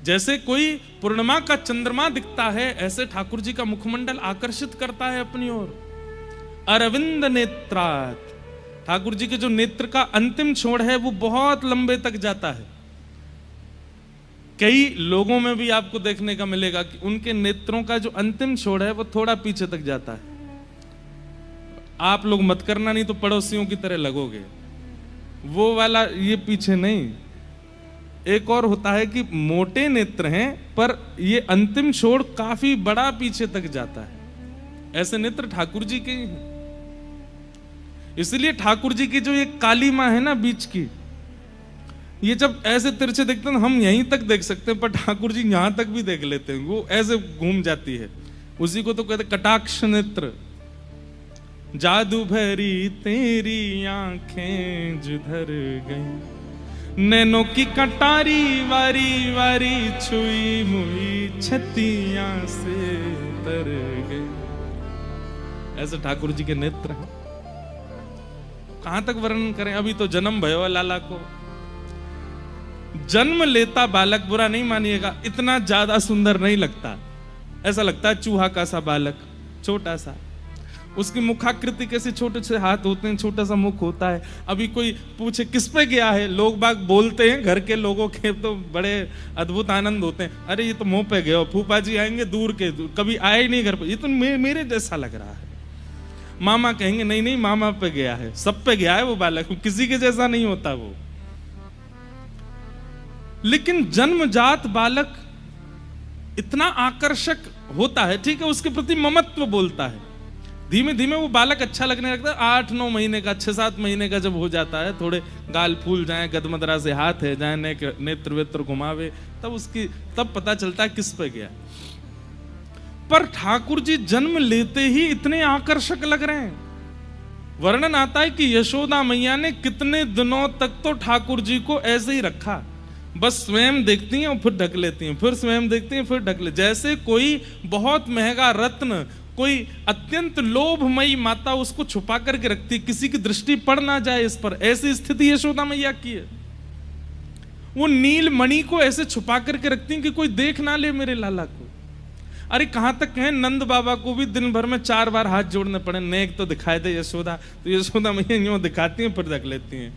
जैसे कोई पूर्णिमा का चंद्रमा दिखता है, ऐसे ठाकुर जी का मुखमंडल आकर्षित करता है अपनी ओर। अरविंद नेत्रात। ठाकुर जी के जो नेत्र का अंतिम छोर है वो बहुत लंबे तक जाता है। कई लोगों में भी आपको देखने का मिलेगा कि उनके नेत्रों का जो अंतिम छोर है वो थोड़ा पीछे तक जाता है। आप लोग मत करना, नहीं तो पड़ोसियों की तरह लगोगे। वो वाला ये पीछे नहीं। एक और होता है कि मोटे नेत्र हैं पर ये अंतिम छोर काफी बड़ा पीछे तक जाता है। ऐसे नेत्र ठाकुर जी के ही हैं। इसलिए ठाकुर जी की जो ये काली माँ है ना बीच की, ये जब ऐसे तिरछे देखते हैं हम यहीं तक देख सकते हैं, पर ठाकुर जी यहां तक भी देख लेते हैं, वो ऐसे घूम जाती है। उसी को तो कहते कटाक्ष नेत्र। जादू भरी तेरी आंखें जिधर गई, नैनों की कटारी वारी वारी छुई मुई छतियां से तर गई। ऐसे ठाकुर जी के नेत्र हैं। कहां तक वर्णन करें? अभी तो जन्म भयो लाला को। जन्म लेता बालक, बुरा नहीं मानिएगा, इतना ज्यादा सुंदर नहीं लगता। ऐसा लगता है चूहा का सा बालक, छोटा सा। उसकी मुखाकृति कैसे, छोटे से हाथ होते हैं, छोटा सा मुख होता है। अभी कोई पूछे किस पे गया है, लोग बाग बोलते हैं, घर के लोगों के तो बड़े अद्भुत आनंद होते हैं। अरे ये तो मुंह पे गया, फूफा जी आएंगे दूर के, कभी आए ही नहीं घर पे, ये तो मेरे जैसा लग रहा है। मामा कहेंगे नहीं नहीं मामा पे गया है, सब पे गया है वो बालक, किसी के जैसा नहीं होता वो। लेकिन जन्मजात बालक इतना आकर्षक होता है, ठीक है, उसके प्रति ममत्व बोलता है। धीमे धीमे वो बालक अच्छा लगने लगता है। 8-9 महीने का, 6-7 महीने का जब हो जाता है, थोड़े गाल फूल जाए, गदमदरा से हाथ है जाए, नेत्र वेत्र घुमावे, तब पता चलता है किस पे गया। पर ठाकुर जी जन्म लेते ही इतने आकर्षक लग रहे हैं। वर्णन आता है कि यशोदा मैया ने कितने दिनों तक तो ठाकुर जी को ऐसे ही रखा, बस स्वयं देखती हैं और फिर ढक लेती हैं, फिर स्वयं देखती हैं फिर ढक ले, जैसे कोई बहुत महंगा रत्न, कोई अत्यंत लोभमयी माता उसको छुपा करके रखती, किसी की दृष्टि पड़ ना जाए इस पर। ऐसी स्थिति यशोदा मैया की है। वो नील मणि को ऐसे छुपा करके रखती हैं कि कोई देख ना ले मेरे लाला को। अरे कहां तक कहें, नंद बाबा को भी दिन भर में 4 बार हाथ जोड़ने पड़े, नेक तो दिखाई दे यशोदा, तो यशोदा मैया यूं दिखाती हैं फिर रख लेती हैं,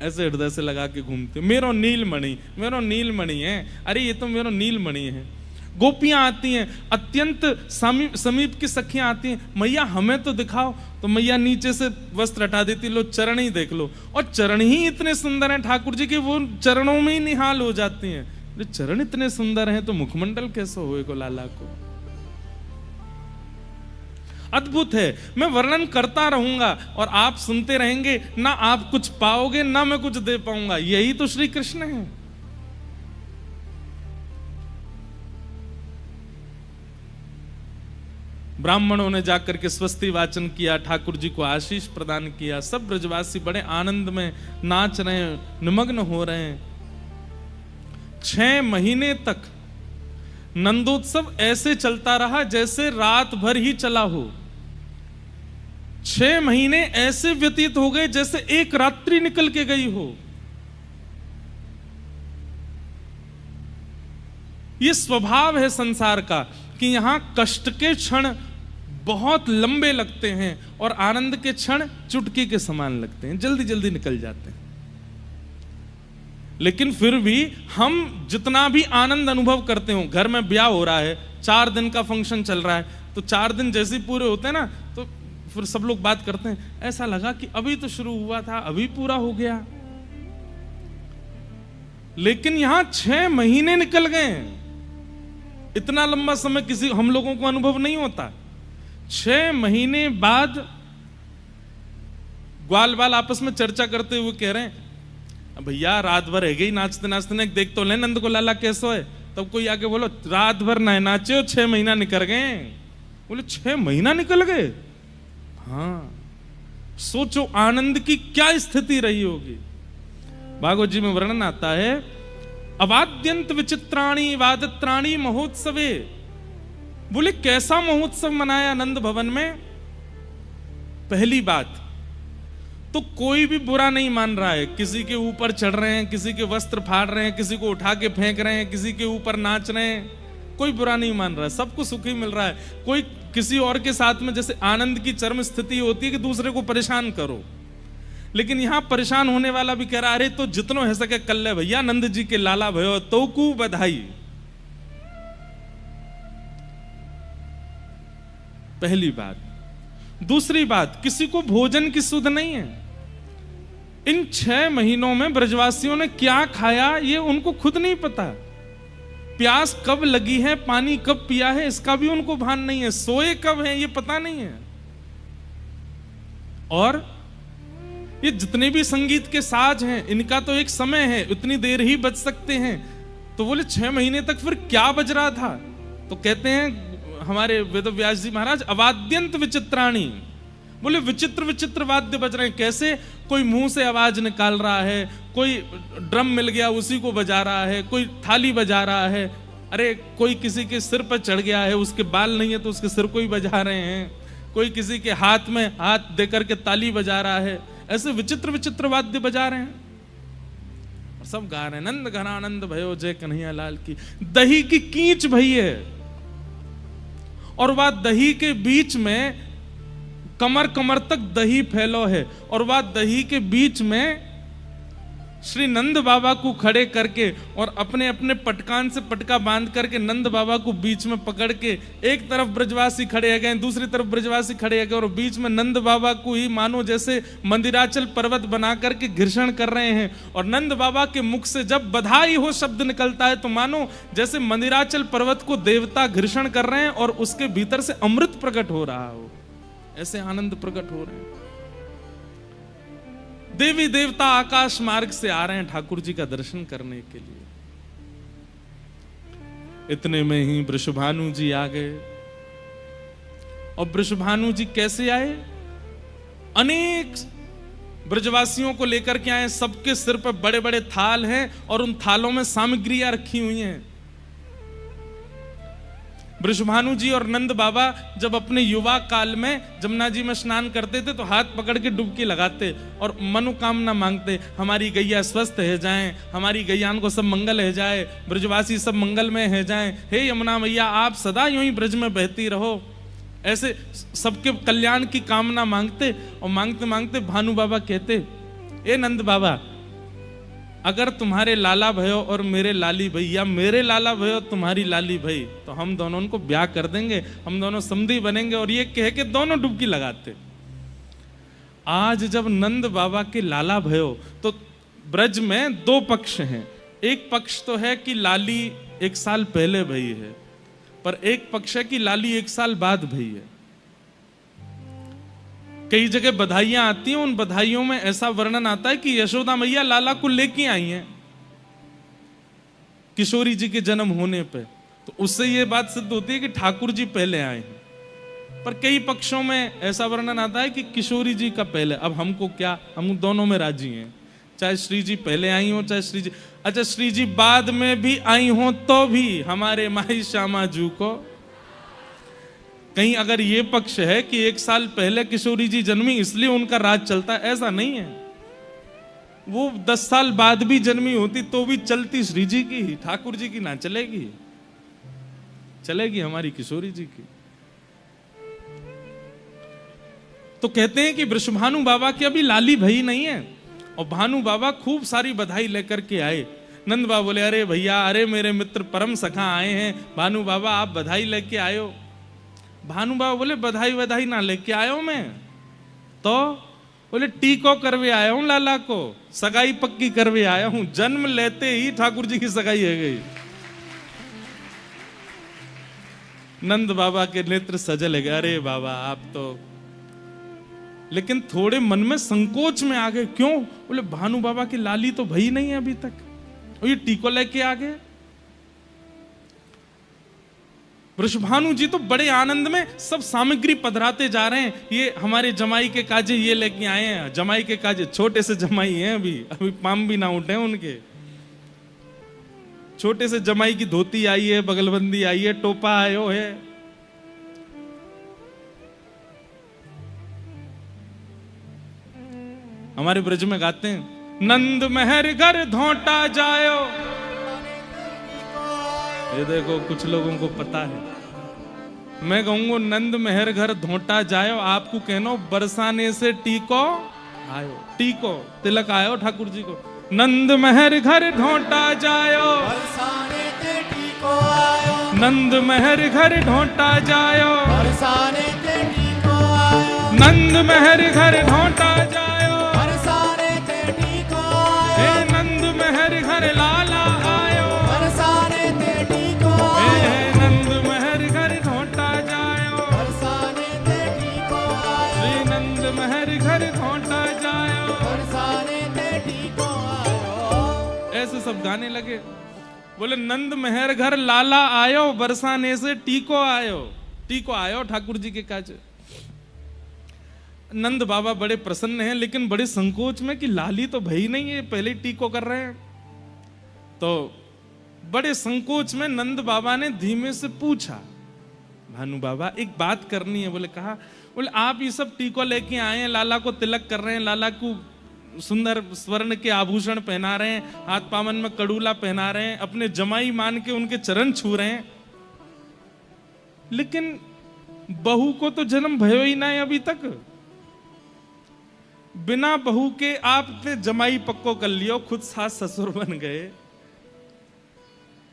ऐसे हृदय से लगा के घूमती, मेरो नीलमणि, मेरो नीलमणि है, अरे ये तो मेरो नीलमणि है। गोपियां आती हैं, अत्यंत समीप की सखियां आती हैं, मैया हमें तो दिखाओ, तो मैया नीचे से वस्त्र हटा देती, लो चरण ही देख लो। और चरण ही इतने सुंदर हैं ठाकुर जी के, वो चरणों में ही निहाल हो जाती हैं। चरण इतने सुंदर हैं तो मुखमंडल कैसे होएगा लाला को? अद्भुत है। मैं वर्णन करता रहूंगा और आप सुनते रहेंगे, ना आप कुछ पाओगे ना मैं कुछ दे पाऊंगा। यही तो श्री कृष्ण है। ब्राह्मणों ने जाकर के स्वस्ति वाचन किया, ठाकुर जी को आशीष प्रदान किया। सब ब्रजवासी बड़े आनंद में नाच रहे हैं, निमग्न हो रहे हैं। 6 महीने तक नंदोत्सव ऐसे चलता रहा जैसे रात भर ही चला हो। 6 महीने ऐसे व्यतीत हो गए जैसे एक रात्रि निकल के गई हो। यह स्वभाव है संसार का कि यहां कष्ट के क्षण बहुत लंबे लगते हैं और आनंद के क्षण चुटकी के समान लगते हैं, जल्दी जल्दी निकल जाते हैं। लेकिन फिर भी हम जितना भी आनंद अनुभव करते हो, घर में ब्याह हो रहा है, 4 दिन का फंक्शन चल रहा है, तो 4 दिन जैसे ही पूरे होते हैं ना, तो फिर सब लोग बात करते हैं, ऐसा लगा कि अभी तो शुरू हुआ था, अभी पूरा हो गया। लेकिन यहां 6 महीने निकल गए। इतना लंबा समय किसी हम लोगों को अनुभव नहीं होता। 6 महीने बाद ग्वाल बाल आपस में चर्चा करते हुए कह रहे हैं, भैया रात भर है गई नाचते नाचते, देख तो ले नंद को लाला कैसो है। तब कोई आके बोलो रात भर ना नाचे, 6 महीना निकल गए। बोले 6 महीना निकल गए। हाँ, सोचो आनंद की क्या स्थिति रही होगी। भागवत जी में वर्णन आता है, अवाद्यंत विचित्राणी वादत्राणी महोत्सवे। बोले कैसा महोत्सव मनाया आनंद भवन में। पहली बात तो कोई भी बुरा नहीं मान रहा है, किसी के ऊपर चढ़ रहे हैं, किसी के वस्त्र फाड़ रहे हैं, किसी को उठा के फेंक रहे हैं, किसी के ऊपर नाच रहे हैं, कोई बुरा नहीं मान रहा है, सबको सुख ही मिल रहा है। कोई किसी और के साथ में जैसे आनंद की चरम स्थिति होती है कि दूसरे को परेशान करो, लेकिन यहां परेशान होने वाला भी कह रहा अरे तो जितनो है सके कल ले भैया, नंद जी के लाला भयो तो कु बधाई। पहली बात। दूसरी बात, किसी को भोजन की सुध नहीं है। इन 6 महीनों में ब्रजवासियों ने क्या खाया ये उनको खुद नहीं पता। प्यास कब लगी है, पानी कब पिया है, इसका भी उनको भान नहीं है। सोए कब है ये पता नहीं है। और ये जितने भी संगीत के साज हैं, इनका तो एक समय है, उतनी देर ही बज सकते हैं। तो बोले 6 महीने तक फिर क्या बज रहा था। तो कहते हैं हमारे वेदव्यास जी महाराज, अवाद्यंत विचित्राणी। बोले विचित्र विचित्र वाद्य बज रहे हैं। कैसे? कोई मुंह से आवाज निकाल रहा है, कोई ड्रम मिल गया उसी को बजा रहा है, कोई थाली बजा रहा है, अरे कोई किसी के सिर पर चढ़ गया है, उसके बाल नहीं है तो उसके सिर को ही बजा रहे हैं, कोई किसी के हाथ में हाथ देकर के ताली बजा रहा है। ऐसे विचित्र विचित्र वाद्य बजा रहे हैं और सब गा रहे हैं, नंद घनानंद भयो जय कन्हैया लाल की। दही की कीच भई है और वह दही के बीच में कमर कमर तक दही फैलो है, और वह दही के बीच में श्री नंद बाबा को खड़े करके और अपने अपने पटकान से पटका बांध करके नंद बाबा को बीच में पकड़ के, एक तरफ ब्रजवासी खड़े गए, दूसरी तरफ ब्रजवासी खड़े गए, और बीच में नंद बाबा को ही मानो जैसे मंदिराचल पर्वत बना करके घर्षण कर रहे हैं। और नंद बाबा के मुख से जब बधाई हो शब्द निकलता है तो मानो जैसे मंदिराचल पर्वत को देवता घर्षण कर रहे हैं और उसके भीतर से अमृत प्रकट हो रहा हो, ऐसे आनंद प्रकट हो रहे हैं। देवी देवता आकाश मार्ग से आ रहे हैं ठाकुर जी का दर्शन करने के लिए। इतने में ही वृषभानु जी आ गए। और वृषभानु जी कैसे आए? अनेक ब्रजवासियों को लेकर के आए, सबके सिर पर बड़े बड़े थाल हैं और उन थालों में सामग्रियां रखी हुई हैं। वृषभानु जी और नंद बाबा जब अपने युवा काल में जमुना जी में स्नान करते थे तो हाथ पकड़ के डुबकी लगाते और मनोकामना मांगते, हमारी गैया स्वस्थ है जाएं, हमारी गैयान को सब मंगल है जाए, ब्रजवासी सब मंगल में है जाएं, हे यमुना मैया आप सदा यूं ही ब्रज में बहती रहो। ऐसे सबके कल्याण की कामना मांगते और मांगते मांगते भानु बाबा कहते, ए नंद बाबा, अगर तुम्हारे लाला भयो और मेरे लाली भई, या मेरे लाला भयो तुम्हारी लाली भई, तो हम दोनों को ब्याह कर देंगे, हम दोनों समधी बनेंगे। और ये कह के दोनों डुबकी लगाते। आज जब नंद बाबा के लाला भयो, तो ब्रज में 2 पक्ष हैं। एक पक्ष तो है कि लाली 1 साल पहले भई है, पर एक पक्ष है कि लाली 1 साल बाद भई है। कई जगह बधाइयां आती हैं, उन बधाइयों में ऐसा वर्णन आता है कि यशोदा मैया लाला को लेके आई हैं किशोरी जी के जन्म होने पे, तो उससे यह बात सिद्ध होती है कि ठाकुर जी पहले आए हैं। पर कई पक्षों में ऐसा वर्णन आता है कि किशोरी जी का पहले। अब हमको क्या, हम दोनों में राजी हैं, चाहे श्री जी पहले आई हो चाहे श्री जी, अच्छा श्री जी बाद में भी आई हो तो भी हमारे माई श्यामा जू को। कहीं अगर ये पक्ष है कि 1 साल पहले किशोरी जी जन्मी इसलिए उनका राज चलता है, ऐसा नहीं है। वो 10 साल बाद भी जन्मी होती तो भी चलती श्री जी की, ठाकुर जी की ना चलेगी, चलेगी हमारी किशोरी जी की। तो कहते हैं कि वृषभानु बाबा की अभी लाली भई नहीं है और भानु बाबा खूब सारी बधाई लेकर के आए। नंद बाबा बोले अरे भैया, अरे मेरे मित्र परम सखा आए हैं, भानु बाबा आप बधाई लेके आयो। भानु बाबा बोले बधाई बधाई ना लेके आयो मैं तो, बोले टीको करवे आया हूं लाला को, सगाई पक्की करवे आया हूं। जन्म लेते ही ठाकुर जी की सगाई हो गई। नंद बाबा के नेत्र सजल गए, अरे बाबा आप तो, लेकिन थोड़े मन में संकोच में आ गए। क्यों? बोले भानु बाबा की लाली तो भई नहीं है अभी तक, और ये टीको लेके आ गए। वृषभानु जी तो बड़े आनंद में सब सामग्री पधराते जा रहे हैं। ये हमारे जमाई के काजे ये लेके आए हैं, जमाई के काजे, छोटे से जमाई हैं, अभी पाम भी ना उठे उनके। छोटे से जमाई की धोती आई है, बगलबंदी आई है, टोपा आयो है। हमारे ब्रज में गाते हैं, नंद महर घर धोटा जायो। ये देखो कुछ लोगों को पता है, मैं कहूंगा नंद महर घर धोटा जायो, आपको कहना बरसाने से टीको आयो। टीको तिलक आयो ठाकुर जी को। नंद महर घर धोटा जायो,
बरसाने ते टीको आयो।
नंद महर घर ढोटा जायो,
बरसाने ते टीको आयो।
नंद महर घर ढोटा जायो,
बरसाने ते टीको आयो।
हे नंद महर घर लाला आयो,
बरसाने ते टीको आयो।
हे नंद महर घर ढोटा जायो,
बरसाने ते टीको आयो।
श्री नंद महर घर ढोटा जायो।
बरसाने ते टीको आयो।
ऐसे सब गाने लगे। बोले नंद महर घर लाला आयो, बरसाने से टीको आयो। टीको आयो ठाकुर जी के काज। नंद बाबा बड़े प्रसन्न हैं, लेकिन बड़े संकोच में कि लाली तो भई नहीं है, पहले टीको कर रहे हैं। तो बड़े संकोच में नंद बाबा ने धीमे से पूछा, भानु बाबा एक बात करनी है। बोले कहा? बोले आप ये सब टीको लेके आए हैं, लाला को तिलक कर रहे हैं, लाला को सुंदर स्वर्ण के आभूषण पहना रहे हैं, हाथ पावन में कड़ूला पहना रहे हैं, अपने जमाई मान के उनके चरण छू रहे हैं, लेकिन बहू को तो जन्म भयो ही ना है अभी तक। बिना बहू के आपने जमाई पक्को कर लियो, खुद सास ससुर बन गए।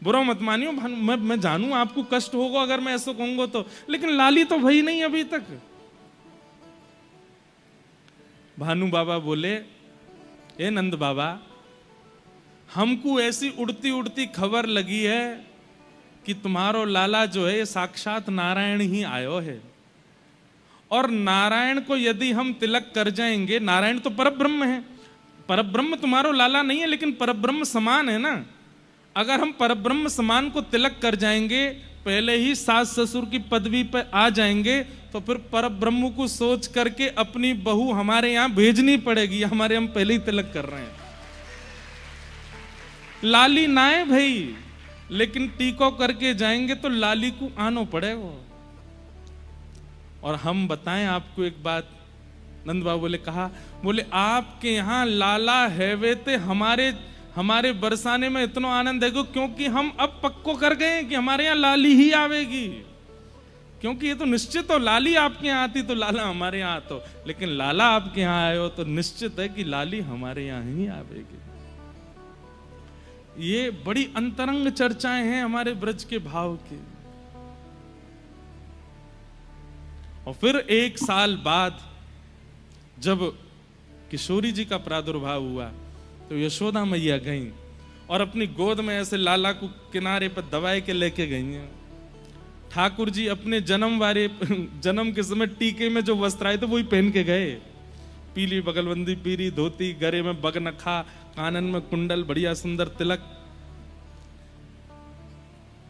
बुरा मत मानियो, मैं जानू आपको कष्ट होगा अगर मैं ऐसा कहूंगा तो, लेकिन लाली तो भई नहीं अभी तक। भानु बाबा बोले, ए नंद बाबा, हमको ऐसी उड़ती उड़ती खबर लगी है कि तुम्हारो लाला जो है साक्षात नारायण ही आयो है, और नारायण को यदि हम तिलक कर जाएंगे, नारायण तो परब्रह्म है, परब्रह्म तुम्हारो लाला नहीं है लेकिन परब्रह्म समान है ना। अगर हम परब्रह्म समान को तिलक कर जाएंगे, पहले ही सास ससुर की पदवी पर आ जाएंगे, तो फिर परब्रह्म को सोच करके अपनी बहू हमारे यहां भेजनी पड़ेगी। हमारे हम पहले ही तिलक कर रहे हैं। लाली ना है भाई, लेकिन टीको करके जाएंगे तो लाली को आनो पड़ेगा। और हम बताएं आपको एक बात, नंद बाबू बोले कहा, बोले आपके यहां लाला है वे ते हमारे बरसाने में इतना आनंद है क्योंकि हम अब पक्को कर गए कि हमारे यहाँ लाली ही आवेगी। क्योंकि ये तो निश्चित हो, लाली आपके यहाँ आती तो लाला हमारे यहाँ आतो, लेकिन लाला आपके यहाँ आए हो तो निश्चित है कि लाली हमारे यहाँ ही आवेगी। ये बड़ी अंतरंग चर्चाएं हैं हमारे ब्रज के भाव की। और फिर एक साल बाद जब किशोरी जी का प्रादुर्भाव हुआ तो यशोदा मैया गईं और अपनी गोद में ऐसे लाला को किनारे पर दबाए के लेके गई हैं। ठाकुर जी अपने जन्म के समय टीके में जो वस्त्र आए थे वही पहन के गए, पीली बगलबंदी, पीली धोती, गले में बगनखा, कानन में कुंडल, बढ़िया सुंदर तिलक।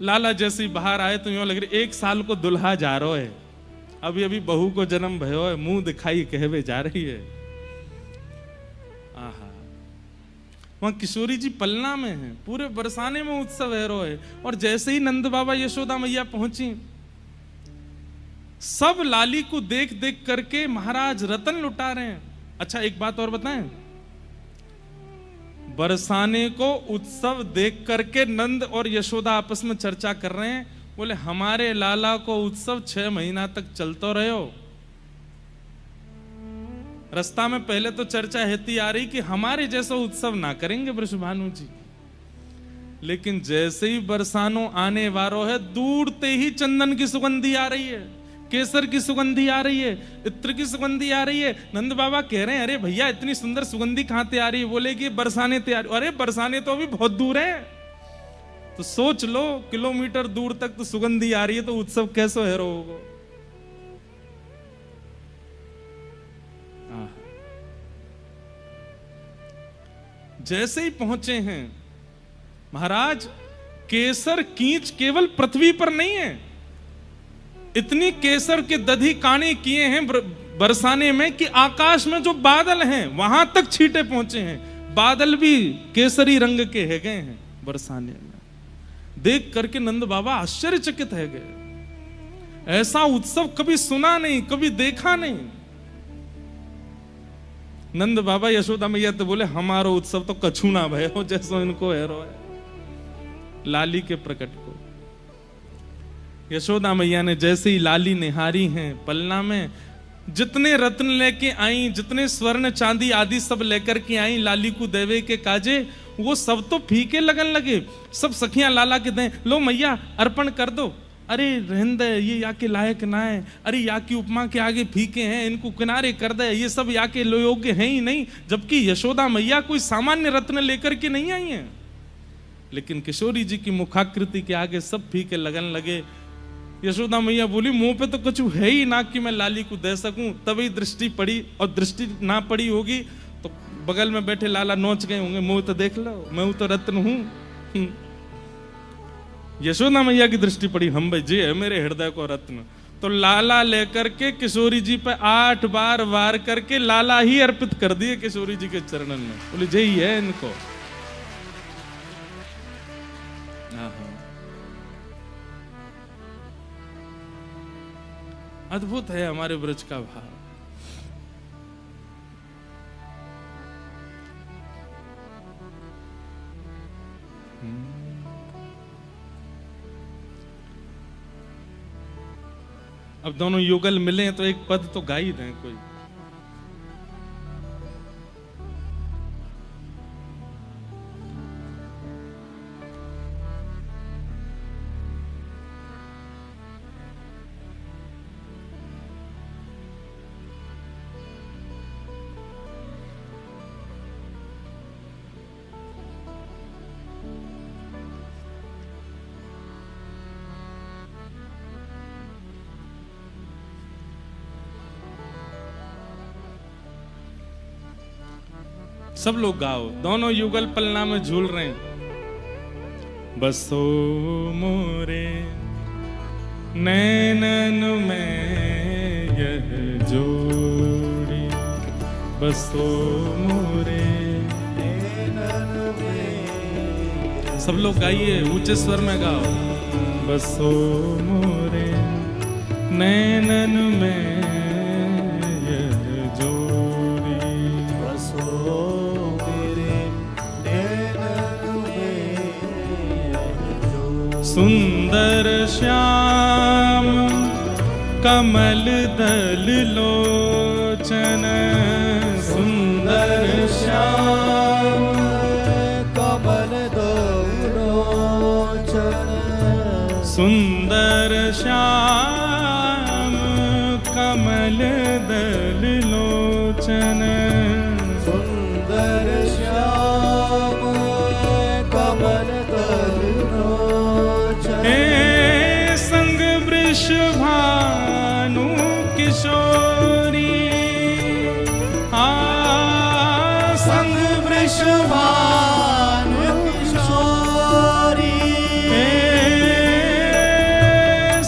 लाला जैसी बाहर आए तो यूं लग रही 1 साल को दुल्हा जा रहा है, अभी अभी बहू को जन्म भयो है, मुंह दिखाई कहवे जा रही है। आहा, वहां किशोरी जी पलना में है, पूरे बरसाने में उत्सव है रो है। और जैसे ही नंद बाबा यशोदा मैया पहुंची, सब लाली को देख देख करके महाराज रतन लुटा रहे हैं। अच्छा एक बात और बताएं, बरसाने को उत्सव देख करके नंद और यशोदा आपस में चर्चा कर रहे हैं। बोले हमारे लाला को उत्सव 6 महीना तक चलता रहो, रास्ता में पहले तो चर्चा हेती आ रही कि हमारे जैसा उत्सव ना करेंगे वृषभानु जी, लेकिन जैसे ही बरसानो आने वारो है, दूरते ही चंदन की सुगंधी आ रही है, केसर की सुगंधी आ रही है, इत्र की सुगंधी आ रही है। नंद बाबा कह रहे हैं अरे भैया इतनी सुंदर सुगंधी कहां से आ रही है? बोले कि बरसाने तैयार। अरे बरसाने तो अभी बहुत दूर है, तो सोच लो किलोमीटर दूर तक तो सुगंधी आ रही है, तो उत्सव कैसे है होगा? जैसे ही पहुंचे हैं महाराज, केसर कींच केवल पृथ्वी पर नहीं है, इतनी केसर के दधी काने किए हैं बरसाने में कि आकाश में जो बादल हैं वहां तक छींटे पहुंचे हैं। बादल भी केसरी रंग के है गए हैं बरसाने में। देख करके नंद बाबा आश्चर्यचकित है गए, ऐसा उत्सव कभी सुना नहीं, कभी देखा नहीं। नंद बाबा यशोदा मैया तो बोले हमारो उत्सव तो कछु ना भय हो जैसो इनको हैरो है। लाली के प्रकट को यशोदा मैया ने जैसे ही लाली निहारी हैं पलना में, जितने रत्न लेके आई, जितने स्वर्ण चांदी आदि सब लेकर के आई लाली को देवे के काजे, वो सब तो फीके लगन लगे। सब सखियां लाला के दें, लो मैया अर्पण कर दो। अरे रहन दे, ये या के लायक ना है, अरे या की उपमा के आगे फीके हैं, इनको किनारे कर दे, ये सब या के योग्य हैं ही नहीं। जबकि यशोदा मैया कोई सामान्य रत्न लेकर के नहीं आई हैं, लेकिन किशोरी जी की मुखाकृति के आगे सब फीके लगन लगे। यशोदा मैया बोली मुंह पे तो कुछ है ही ना कि मैं लाली को दे सकूं। तभी दृष्टि पड़ी, और दृष्टि ना पड़ी होगी तो बगल में बैठे लाला नोच गए होंगे, मुंह तो देख लो, मैं तो रत्न हूं। यशोदा मैया की दृष्टि पड़ी, हम भाई जी है मेरे हृदय को रत्न। तो लाला लेकर के किशोरी जी पे 8 बार वार करके लाला ही अर्पित कर दिए किशोरी जी के चरणन में। बोले जय है इनको। अद्भुत है हमारे ब्रज का भाव। अब दोनों युगल मिले तो एक पद तो गा ही दें कोई। सब लोग गाओ, दोनों युगल पलना में झूल रहे हैं। बसो मोरे नैनन में यह जोड़ी, बसो मोरे नैनन में। सब लोग गाइए, ऊंचे स्वर में गाओ। बसो मोरे नैनन में सुंदर श्याम कमल दल लोचन, सुंदर श्याम
कमल दल लोचन,
सुंदर श्याम कमल दल लोचन,
सुंदर श्याम कमल दल लोचन।
संग वृषभानु किशोरी, संग
वृषभानु किशोरी,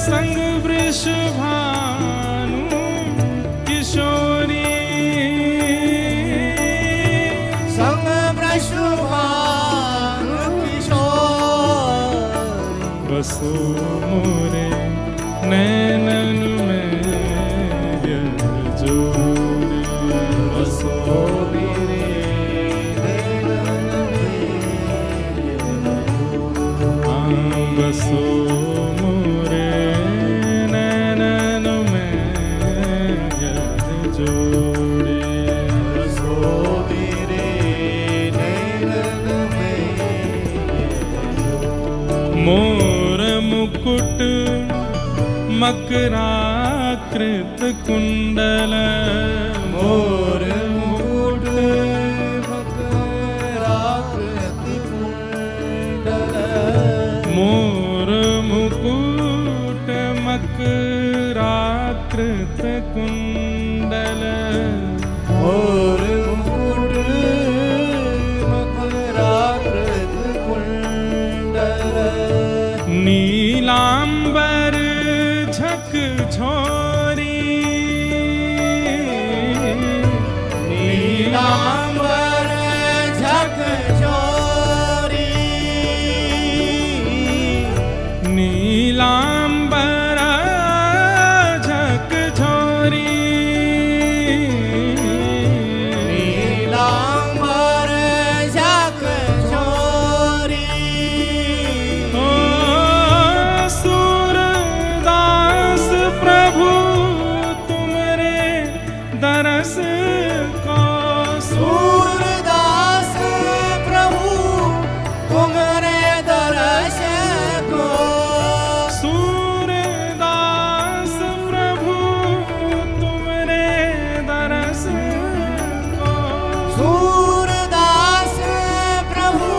संग वृषभानु किशोरी,
संग वृषभानु किशोरी।
बसो मोरे नैनन में यह जोड़ी, बसो
मेरे नैनन में
बसो मोरे नैनन में यह जोड़ी। मोर मुकुट मकराकृत कुंडल,
मोर मुकुट मकराकृत कुंडल,
मोर मुकुट मकराकृत कुंडल,
मोर मुकुट मकराकृत कुंडल,
नीलांबर झकझोरी,
नीलांबर झकझोरी,
नीलांबर झकझोरी,
नीलांबर झकझोरी,
ओ सूरदास प्रभु तुमरे दरस को,
सूरदास प्रभु तुम्हारे दर्श को,
सूरदास प्रभु तुमरे दरस को,
सूरदास प्रभु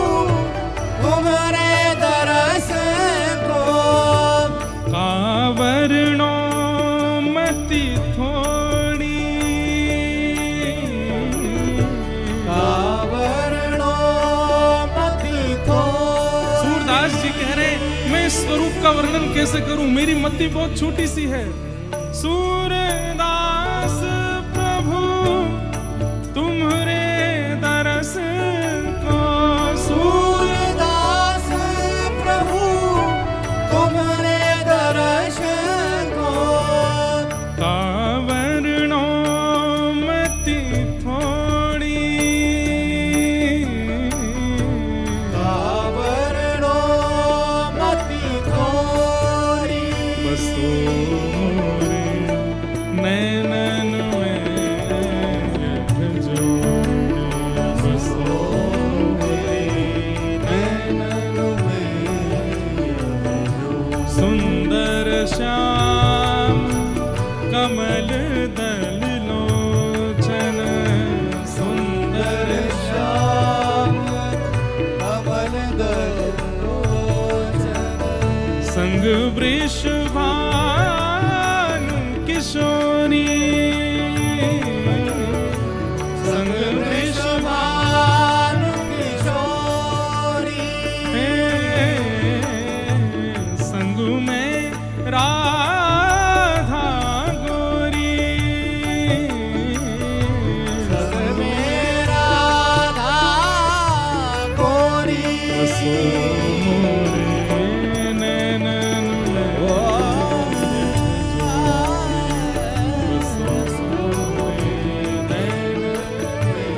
तुम्हारे दर्श को,
कावरणो मति थोड़ी,
कावरणो मति थोड़ी।
सूरदास जी कह रहे मैं इस स्वरूप का वर्णन कैसे करूं, मेरी मति बहुत छोटी सी है। सूरदास प्रभु तुम्हारे दरस को,
सूरदास प्रभु तुम्हारे दर्श को,
कावरणो मति थोड़ी,
कावरणो मति थोड़ी।
बसो मोरे नैनन में जोड़ी, बसो
नैनन में
सुंदर श्याम कमल दल लोचन, सुंदर
श्याम कमल दल लोचन,
संग वृषभानु किशोरी, संग
वृषभानु किशोरी,
संग में राधा गोरी,
संग में राधा गोरी।
बसो मोरे नैनन में बसो मोरे नैनन में,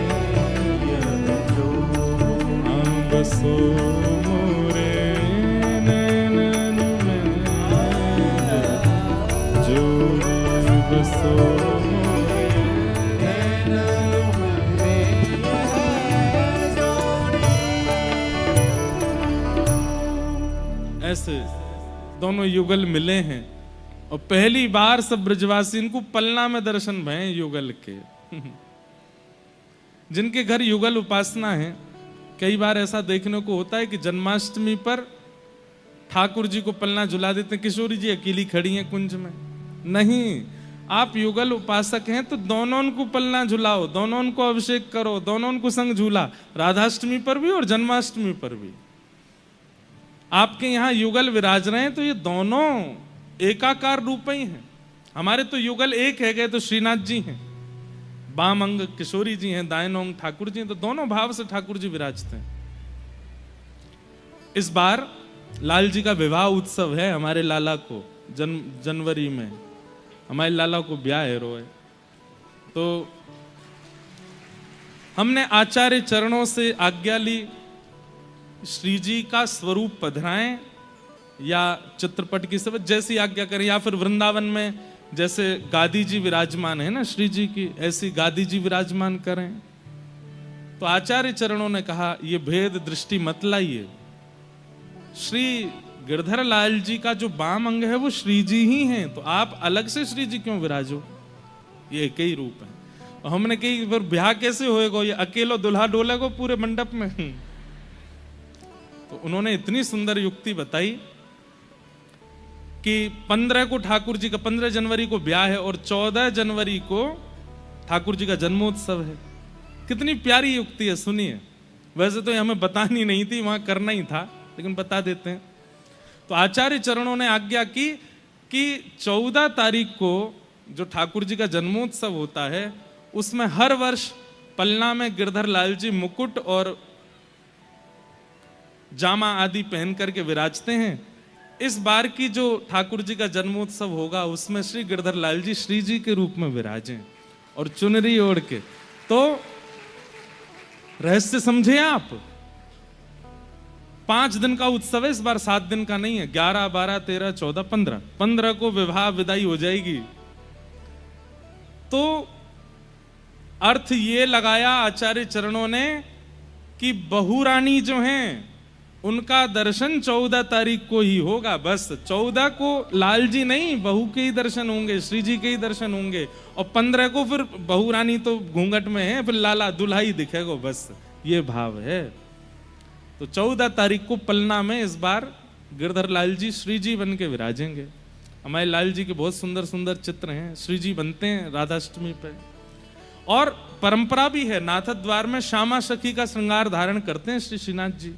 बसो मोरे नैनन में जोड़ी, बसो मोरे
नैनन में जोड़ी।
ऐसे दोनों युगल मिले हैं और पहली बार सब ब्रजवासी इनको पलना में दर्शन भये युगल के। जिनके घर युगल उपासना है, कई बार ऐसा देखने को होता है कि जन्माष्टमी पर ठाकुर जी को पलना झुला देते हैं, किशोरी जी अकेली खड़ी हैं कुंज में। नहीं, आप युगल उपासक हैं तो दोनों उनको पलना झुलाओ, दोनों उनको अभिषेक करो, दोनों उनको संग झूला, राधाष्टमी पर भी और जन्माष्टमी पर भी। आपके यहाँ युगल विराज रहे हैं तो ये दोनों एकाकार रूप ही हैं। हमारे तो युगल एक है गए तो श्रीनाथ जी हैं, बाम अंग किशोरी जी हैं, दाएं अंग ठाकुर जी हैं, तो दोनों भाव से ठाकुर जी विराजते हैं। इस बार लाल जी का विवाह उत्सव है हमारे लाला को, जनवरी में हमारे लाला को ब्याह है रोए। तो हमने आचार्य चरणों से आज्ञा ली, श्री जी का स्वरूप पधराएं या चित्रपट की सब जैसी आज्ञा करें, या फिर वृंदावन में जैसे गादी जी विराजमान है ना श्री जी की, ऐसी गादी जी विराजमान करें। तो आचार्य चरणों ने कहा ये भेद दृष्टि मत लाइए, श्री गिरधर लाल जी का जो बाम अंग है वो श्री जी ही हैं, तो आप अलग से श्री जी क्यों विराजो? ये एक ही रूप है। और हमने कही फिर ब्याह कैसे होएगा, ये अकेलो दुल्हा डोलेगो पूरे मंडप में? तो उन्होंने इतनी सुंदर युक्ति बताई कि 15 को ठाकुर जी का 15 जनवरी को ब्याह है और 14 जनवरी को ठाकुर जी का जन्मोत्सव है। कितनी प्यारी युक्ति है, सुनिए। वैसे तो हमें बतानी नहीं थी, वहां करना ही था, लेकिन बता देते हैं। तो आचार्य चरणों ने आज्ञा की कि 14 तारीख को जो ठाकुर जी का जन्मोत्सव होता है उसमें हर वर्ष पलना में गिरधर लाल जी मुकुट और जामा आदि पहन करके विराजते हैं। इस बार की जो ठाकुर जी का जन्मोत्सव होगा उसमें श्री गिरधर लाल जी श्री जी के रूप में विराजें और चुनरी ओढ़ के। तो रहस्य समझे आप, 5 दिन का उत्सव है इस बार, 7 दिन का नहीं है। 11, 12, 13, 14, 15 को विवाह विदाई हो जाएगी। तो अर्थ ये लगाया आचार्य चरणों ने कि बहू रानी जो हैं उनका दर्शन 14 तारीख को ही होगा। बस 14 को लाल जी नहीं, बहू के ही दर्शन होंगे, श्री जी के ही दर्शन होंगे। और 15 को फिर बहू रानी तो घूंघट में है, फिर लाला दुल्हा ही दिखेगा। बस ये भाव है। तो 14 तारीख को पलना में इस बार गिरधर लाल जी श्री जी बन के विराजेंगे। हमारे लाल जी के बहुत सुंदर सुंदर चित्र हैं, श्री जी बनते हैं राधाष्टमी पे। और परंपरा भी है, नाथ द्वार में श्यामा सखी का श्रृंगार धारण करते हैं श्री श्रीनाथ जी,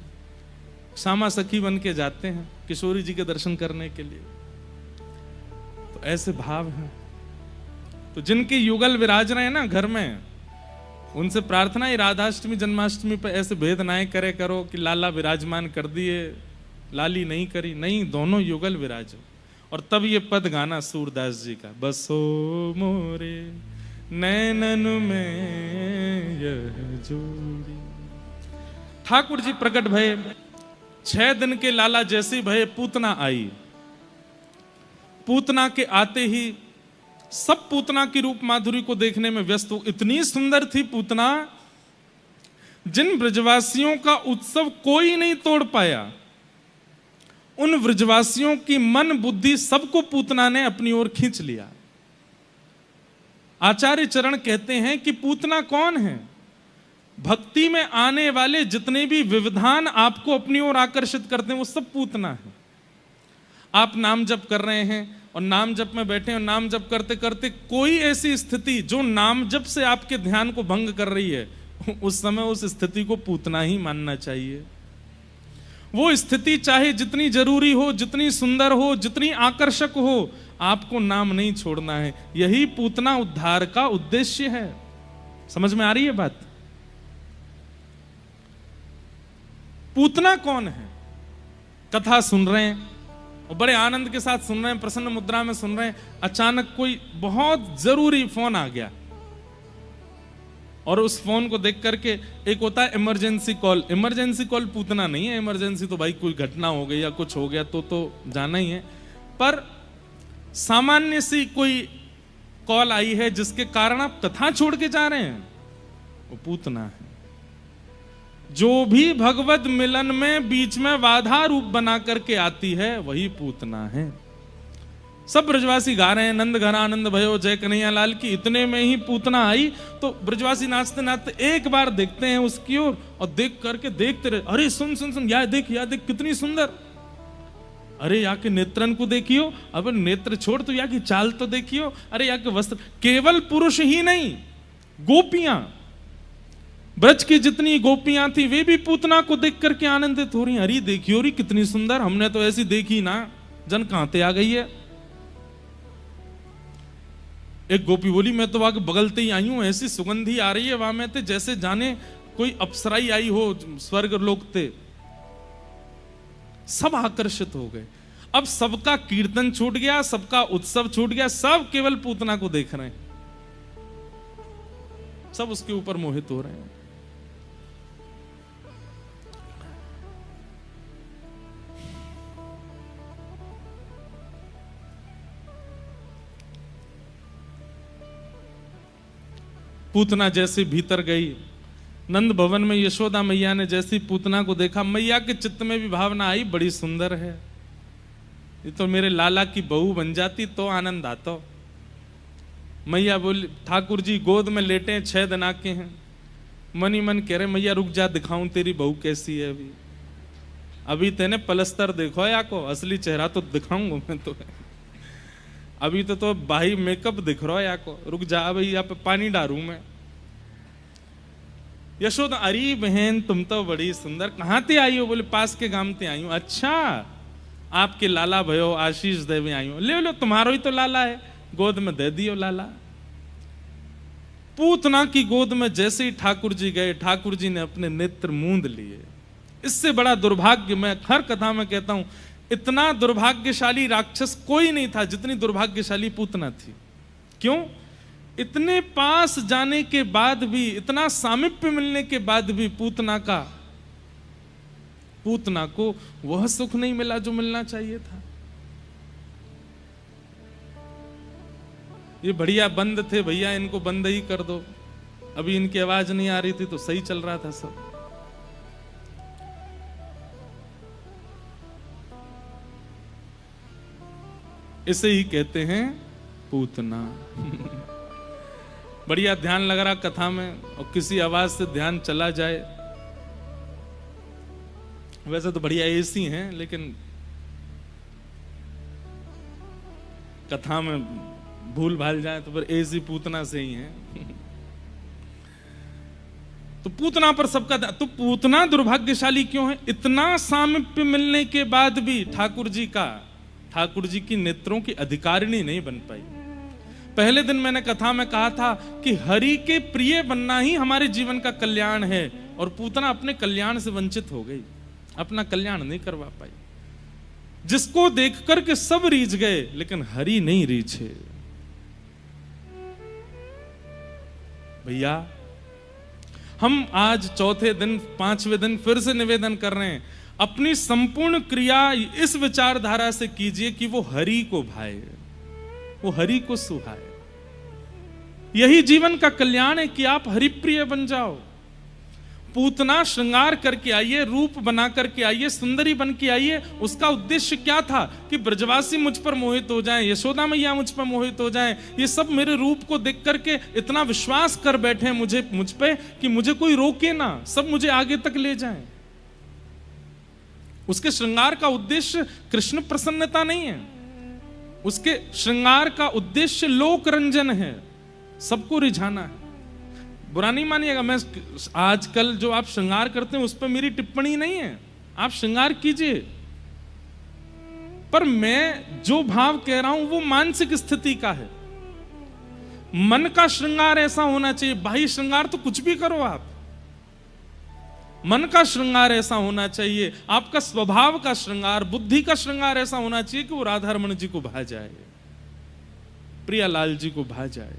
श्यामा सखी बन के जाते हैं किशोरी जी के दर्शन करने के लिए। तो ऐसे भाव हैं। तो जिनके युगल विराज रहे हैं ना घर में, उनसे प्रार्थना है राधाष्टमी जन्माष्टमी पे ऐसे भेद ना करे करो कि लाला विराजमान कर दिए लाली नहीं करी, नहीं, दोनों युगल विराजो। और तब ये पद गाना सूरदास जी का, बसो मोरे नैनन में यह जोड़ी। ठाकुर जी प्रकट भये, 6 दिन के लाला जैसी भये पूतना आई। पूतना के आते ही सब पूतना की रूप माधुरी को देखने में व्यस्त हो। इतनी सुंदर थी पूतना, जिन ब्रजवासियों का उत्सव कोई नहीं तोड़ पाया, उन ब्रजवासियों की मन बुद्धि सबको पूतना ने अपनी ओर खींच लिया। आचार्य चरण कहते हैं कि पूतना कौन है? भक्ति में आने वाले जितने भी विविधान आपको अपनी ओर आकर्षित करते हैं वो सब पूतना है। आप नाम जप कर रहे हैं और नाम जप में बैठे और नाम जप करते करते कोई ऐसी स्थिति जो नाम जप से आपके ध्यान को भंग कर रही है, उस समय उस स्थिति को पूतना ही मानना चाहिए। वो स्थिति चाहे जितनी जरूरी हो, जितनी सुंदर हो, जितनी आकर्षक हो, आपको नाम नहीं छोड़ना है। यही पूतना उद्धार का उद्देश्य है। समझ में आ रही है बात? पूतना कौन है? कथा सुन रहे हैं और बड़े आनंद के साथ सुन रहे हैं, प्रसन्न मुद्रा में सुन रहे हैं, अचानक कोई बहुत जरूरी फोन आ गया और उस फोन को देख करके, एक होता है emergency call. Emergency call Putana नहीं है। इमरजेंसी तो भाई कोई घटना हो गई या कुछ हो गया तो जाना ही है। पर सामान्य सी कोई कॉल आई है जिसके कारण आप कथा छोड़ के जा रहे हैं, वो पूतना है। जो भी भगवत मिलन में बीच में बाधा रूप बना करके आती है वही पूतना है। सब ब्रजवासी गा रहे हैं, नंद घन आनंद भयो जय कन्हैया लाल की। इतने में ही पूतना आई तो ब्रजवासी नाचते नाचते एक बार देखते हैं उसकी ओर और देख करके देखते रहे, अरे सुन सुन सुन, या देख कितनी सुंदर, अरे या के नेत्रन को देखियो, अब नेत्र छोड़ तो या की चाल तो देखियो, अरे या के वस्त्र। केवल पुरुष ही नहीं, गोपियां, ब्रज की जितनी गोपियां थी वे भी पूतना को देख करके आनंदित हो रही। अरे देखियो री कितनी सुंदर, हमने तो ऐसी देखी ना, जन कहां ते आ गई है। एक गोपी बोली, मैं तो वहां बगलते ही आई हूं, ऐसी सुगंधी आ रही है वहां में ते जैसे जाने कोई अप्सराई आई हो स्वर्ग लोक ते। सब आकर्षित हो गए। अब सबका कीर्तन छूट गया, सबका उत्सव छूट गया, सब केवल पूतना को देख रहे हैं, सब उसके ऊपर मोहित हो रहे हैं। पूतना जैसे भीतर गई, नंद भवन में यशोदा मैया ने जैसी पूतना को देखा, मैया के चित्त में भी भावना आई, बड़ी सुंदर है, ये तो मेरे लाला की बहू बन जाती तो आनंद आता। मैया बोली, ठाकुर जी गोद में लेटे हैं, 6 दिन आके हैं। मन ही मन कह रहे मैया रुक जा, दिखाऊं तेरी बहू कैसी है। अभी तेने पलस्तर देखो या को, असली चेहरा तो दिखाऊंगा मैं तो। अभी तो भाई मेकअप दिख रहा है या को, रुक जा भाई, यहाँ पे पानी डालूं मैं। यशोदा, अरे बहन तुम तो बड़ी सुंदर, कहाँ ते आई हो? बोले पास के गांव ते आई हूं। अच्छा, आपके लाला भयो आशीष देवे आई हूं। ले लो, तुम्हारो ही तो लाला है, गोद में दे दियो लाला। पूतना की गोद में जैसे ही ठाकुर जी गए, ठाकुर जी ने अपने नेत्र मूंद लिए। इससे बड़ा दुर्भाग्य, मैं हर कथा में कहता हूं, इतना दुर्भाग्यशाली राक्षस कोई नहीं था जितनी दुर्भाग्यशाली पूतना थी। क्यों? इतने पास जाने के बाद भी, इतना सामिप्य मिलने के बाद भी पूतना को वह सुख नहीं मिला जो मिलना चाहिए था। ये बढ़िया बंद थे भैया, इनको बंद ही कर दो। अभी इनकी आवाज नहीं आ रही थी तो सही चल रहा था सब। इसे ही कहते हैं पूतना। बढ़िया ध्यान लग रहा कथा में, और किसी आवाज से ध्यान चला जाए। वैसे तो बढ़िया एसी हैं, लेकिन कथा में भूल भाल जाए तो फिर एसी पूतना से ही है। तो पूतना पर सबका, तो पूतना दुर्भाग्यशाली क्यों है? इतना सामिप्य मिलने के बाद भी ठाकुर जी की नेत्रों की अधिकारिणी नहीं बन पाई। पहले दिन मैंने कथा में कहा था कि हरि के प्रिय बनना ही हमारे जीवन का कल्याण है, और पूतना अपने कल्याण से वंचित हो गई, अपना कल्याण नहीं करवा पाई। जिसको देख करके सब रीझ गए, लेकिन हरि नहीं रीझे। भैया, हम आज चौथे दिन, 5वें दिन फिर से निवेदन कर रहे हैं, अपनी संपूर्ण क्रिया इस विचारधारा से कीजिए कि वो हरि को भाए, वो हरि को सुहाए। यही जीवन का कल्याण है कि आप हरिप्रिय बन जाओ। पूतना श्रृंगार करके आइए, रूप बना करके आइए, सुंदरी बन के आइए। उसका उद्देश्य क्या था? कि ब्रजवासी मुझ पर मोहित हो जाएं, यशोदा मैया मुझ पर मोहित हो जाएं, ये सब मेरे रूप को देख करके इतना विश्वास कर बैठे मुझ पे कि मुझे कोई रोके ना, सब मुझे आगे तक ले जाएं। उसके श्रृंगार का उद्देश्य कृष्ण प्रसन्नता नहीं है, उसके श्रृंगार का उद्देश्य लोक रंजन है, सबको रिझाना है। बुरा नहीं मानिएगा, मैं आजकल जो आप श्रृंगार करते हैं उस पर मेरी टिप्पणी नहीं है, आप श्रृंगार कीजिए, पर मैं जो भाव कह रहा हूं वो मानसिक स्थिति का है। मन का श्रृंगार ऐसा होना चाहिए, बाह्य श्रृंगार तो कुछ भी करो आप, मन का श्रृंगार ऐसा होना चाहिए, आपका स्वभाव का श्रृंगार, बुद्धि का श्रृंगार ऐसा होना चाहिए कि वो राधा रमण जी को भा जाए, प्रियालाल जी को भा जाए।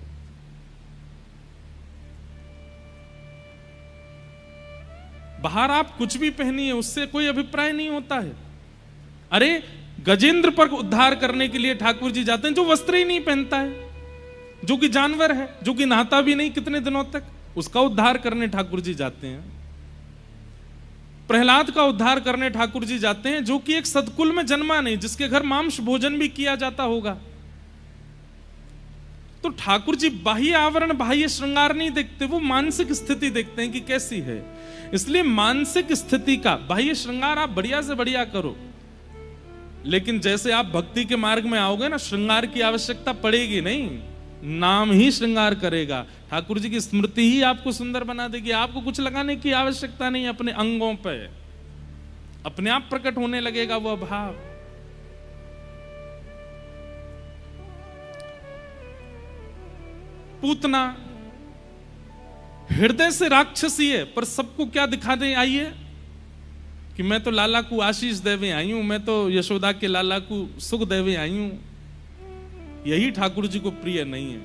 बाहर आप कुछ भी पहनिए, उससे कोई अभिप्राय नहीं होता है। अरे गजेंद्र पर उद्धार करने के लिए ठाकुर जी जाते हैं, जो वस्त्र ही नहीं पहनता है, जो कि जानवर है, जो कि नहाता भी नहीं कितने दिनों तक, उसका उद्धार करने ठाकुर जी जाते हैं। प्रहलाद का उद्धार करने ठाकुर जी जाते हैं, जो कि एक सदकुल में जन्मा नहीं, जिसके घर मांस भोजन भी किया जाता होगा। तो ठाकुर जी बाह्य आवरण, बाह्य श्रृंगार नहीं देखते, वो मानसिक स्थिति देखते हैं कि कैसी है। इसलिए मानसिक स्थिति का बाह्य श्रृंगार आप बढ़िया से बढ़िया करो, लेकिन जैसे आप भक्ति के मार्ग में आओगे ना, श्रृंगार की आवश्यकता पड़ेगी नहीं, नाम ही श्रृंगार करेगा। ठाकुर जी की स्मृति ही आपको सुंदर बना देगी, आपको कुछ लगाने की आवश्यकता नहीं, अपने अंगों पे अपने आप प्रकट होने लगेगा वह भाव। पूतना हृदय से राक्षसी है, पर सबको क्या दिखा दे आइए कि मैं तो लाला को आशीष देवे आई हूं, मैं तो यशोदा के लाला को सुख देवे आई हूं। यही ठाकुर जी को प्रिय नहीं है।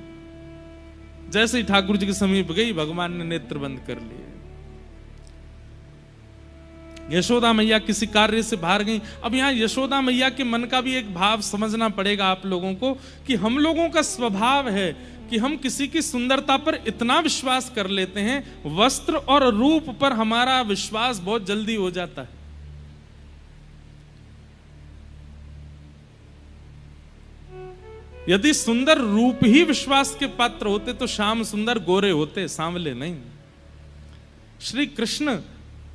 जैसे ही ठाकुर जी के समीप गई, भगवान ने नेत्र बंद कर लिए। यशोदा मैया किसी कार्य से बाहर गई। अब यहां यशोदा मैया के मन का भी एक भाव समझना पड़ेगा आप लोगों को, कि हम लोगों का स्वभाव है कि हम किसी की सुंदरता पर इतना विश्वास कर लेते हैं, वस्त्र और रूप पर हमारा विश्वास बहुत जल्दी हो जाता है। यदि सुंदर रूप ही विश्वास के पात्र होते तो श्याम सुंदर गोरे होते, सांवले नहीं। श्री कृष्ण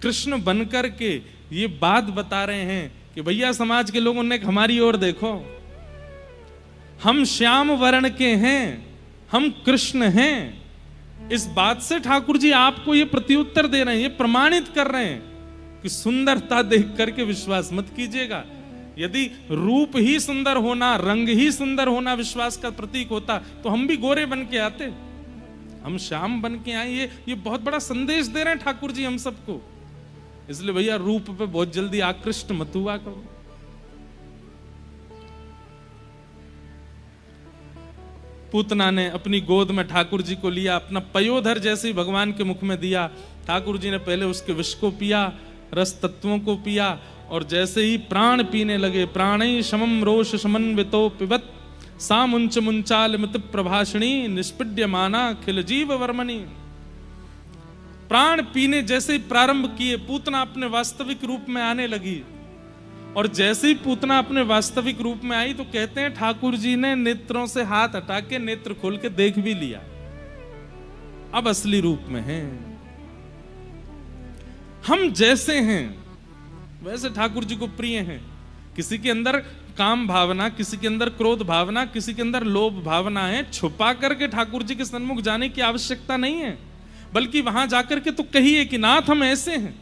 कृष्ण बनकर के ये बात बता रहे हैं कि भैया समाज के लोगों ने हमारी ओर देखो, हम श्याम वर्ण के हैं, हम कृष्ण हैं। इस बात से ठाकुर जी आपको ये प्रत्युत्तर दे रहे हैं, ये प्रमाणित कर रहे हैं कि सुंदरता देख करके विश्वास मत कीजिएगा। यदि रूप ही सुंदर होना, रंग ही सुंदर होना विश्वास का प्रतीक होता तो हम भी गोरे बन के आते, हम श्याम बन के आए। ये बहुत बड़ा संदेश दे रहे हैं ठाकुर जी हम सबको। इसलिए भैया रूप पे बहुत जल्दी आकृष्ट मत हुआ करो। पूतना ने अपनी गोद में ठाकुर जी को लिया, अपना पयोधर जैसे ही भगवान के मुख में दिया। ठाकुर जी ने पहले उसके विष को पिया, रस तत्वों को पिया, और जैसे ही प्राण पीने लगे, प्राणै शमं रोष समन्वितो पिबत सा मुंच मुंचाल मित प्रभाषणी निष्पीड्यमाना खिल जीव वर्मणि। प्राण पीने जैसे ही प्रारंभ किए, पूतना अपने वास्तविक रूप में आने लगी। और जैसे ही पूतना अपने वास्तविक रूप में आई तो कहते हैं ठाकुर जी ने नेत्रों से हाथ हटा के नेत्र खोल के देख भी लिया, अब असली रूप में हैं। हम जैसे हैं वैसे ठाकुर जी को प्रिय हैं। किसी के अंदर काम भावना, किसी के अंदर क्रोध भावना, किसी के अंदर लोभ भावना है, छुपा करके ठाकुर जी के सन्मुख जाने की आवश्यकता नहीं है, बल्कि वहां जाकर के तो कहिए कि नाथ हम ऐसे हैं।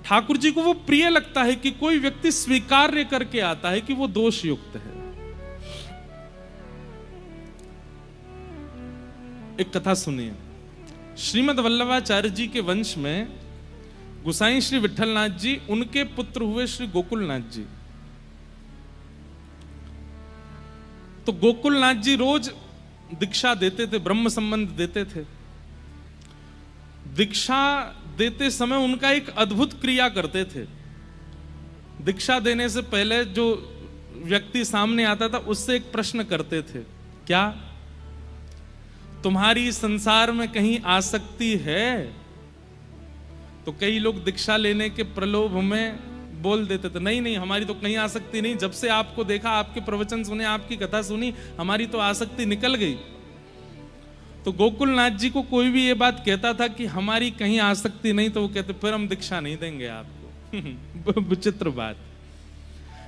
ठाकुर जी को वो प्रिय लगता है कि कोई व्यक्ति स्वीकार्य करके आता है कि वो दोष युक्त है। एक कथा सुनिए। श्रीमद् वल्लभाचार्य जी के वंश में गुसाई श्री विठलनाथ जी, उनके पुत्र हुए श्री गोकुलनाथ जी। तो गोकुलनाथ जी रोज दीक्षा देते थे, ब्रह्म संबंध देते थे। दीक्षा देते समय उनका एक अद्भुत क्रिया करते थे। दीक्षा देने से पहले जो व्यक्ति सामने आता था उससे एक प्रश्न करते थे, क्या तुम्हारी संसार में कहीं आसक्ति है? तो कई लोग दीक्षा लेने के प्रलोभ में बोल देते थे, नहीं नहीं हमारी तो कहीं आसक्ति नहीं, जब से आपको देखा, आपके प्रवचन सुने, आपकी कथा सुनी, हमारी तो आसक्ति निकल गई। तो गोकुलनाथ जी को कोई भी ये बात कहता था कि हमारी कहीं आसक्ति नहीं, तो वो कहते फिर हम दीक्षा नहीं देंगे आपको। विचित्र बात।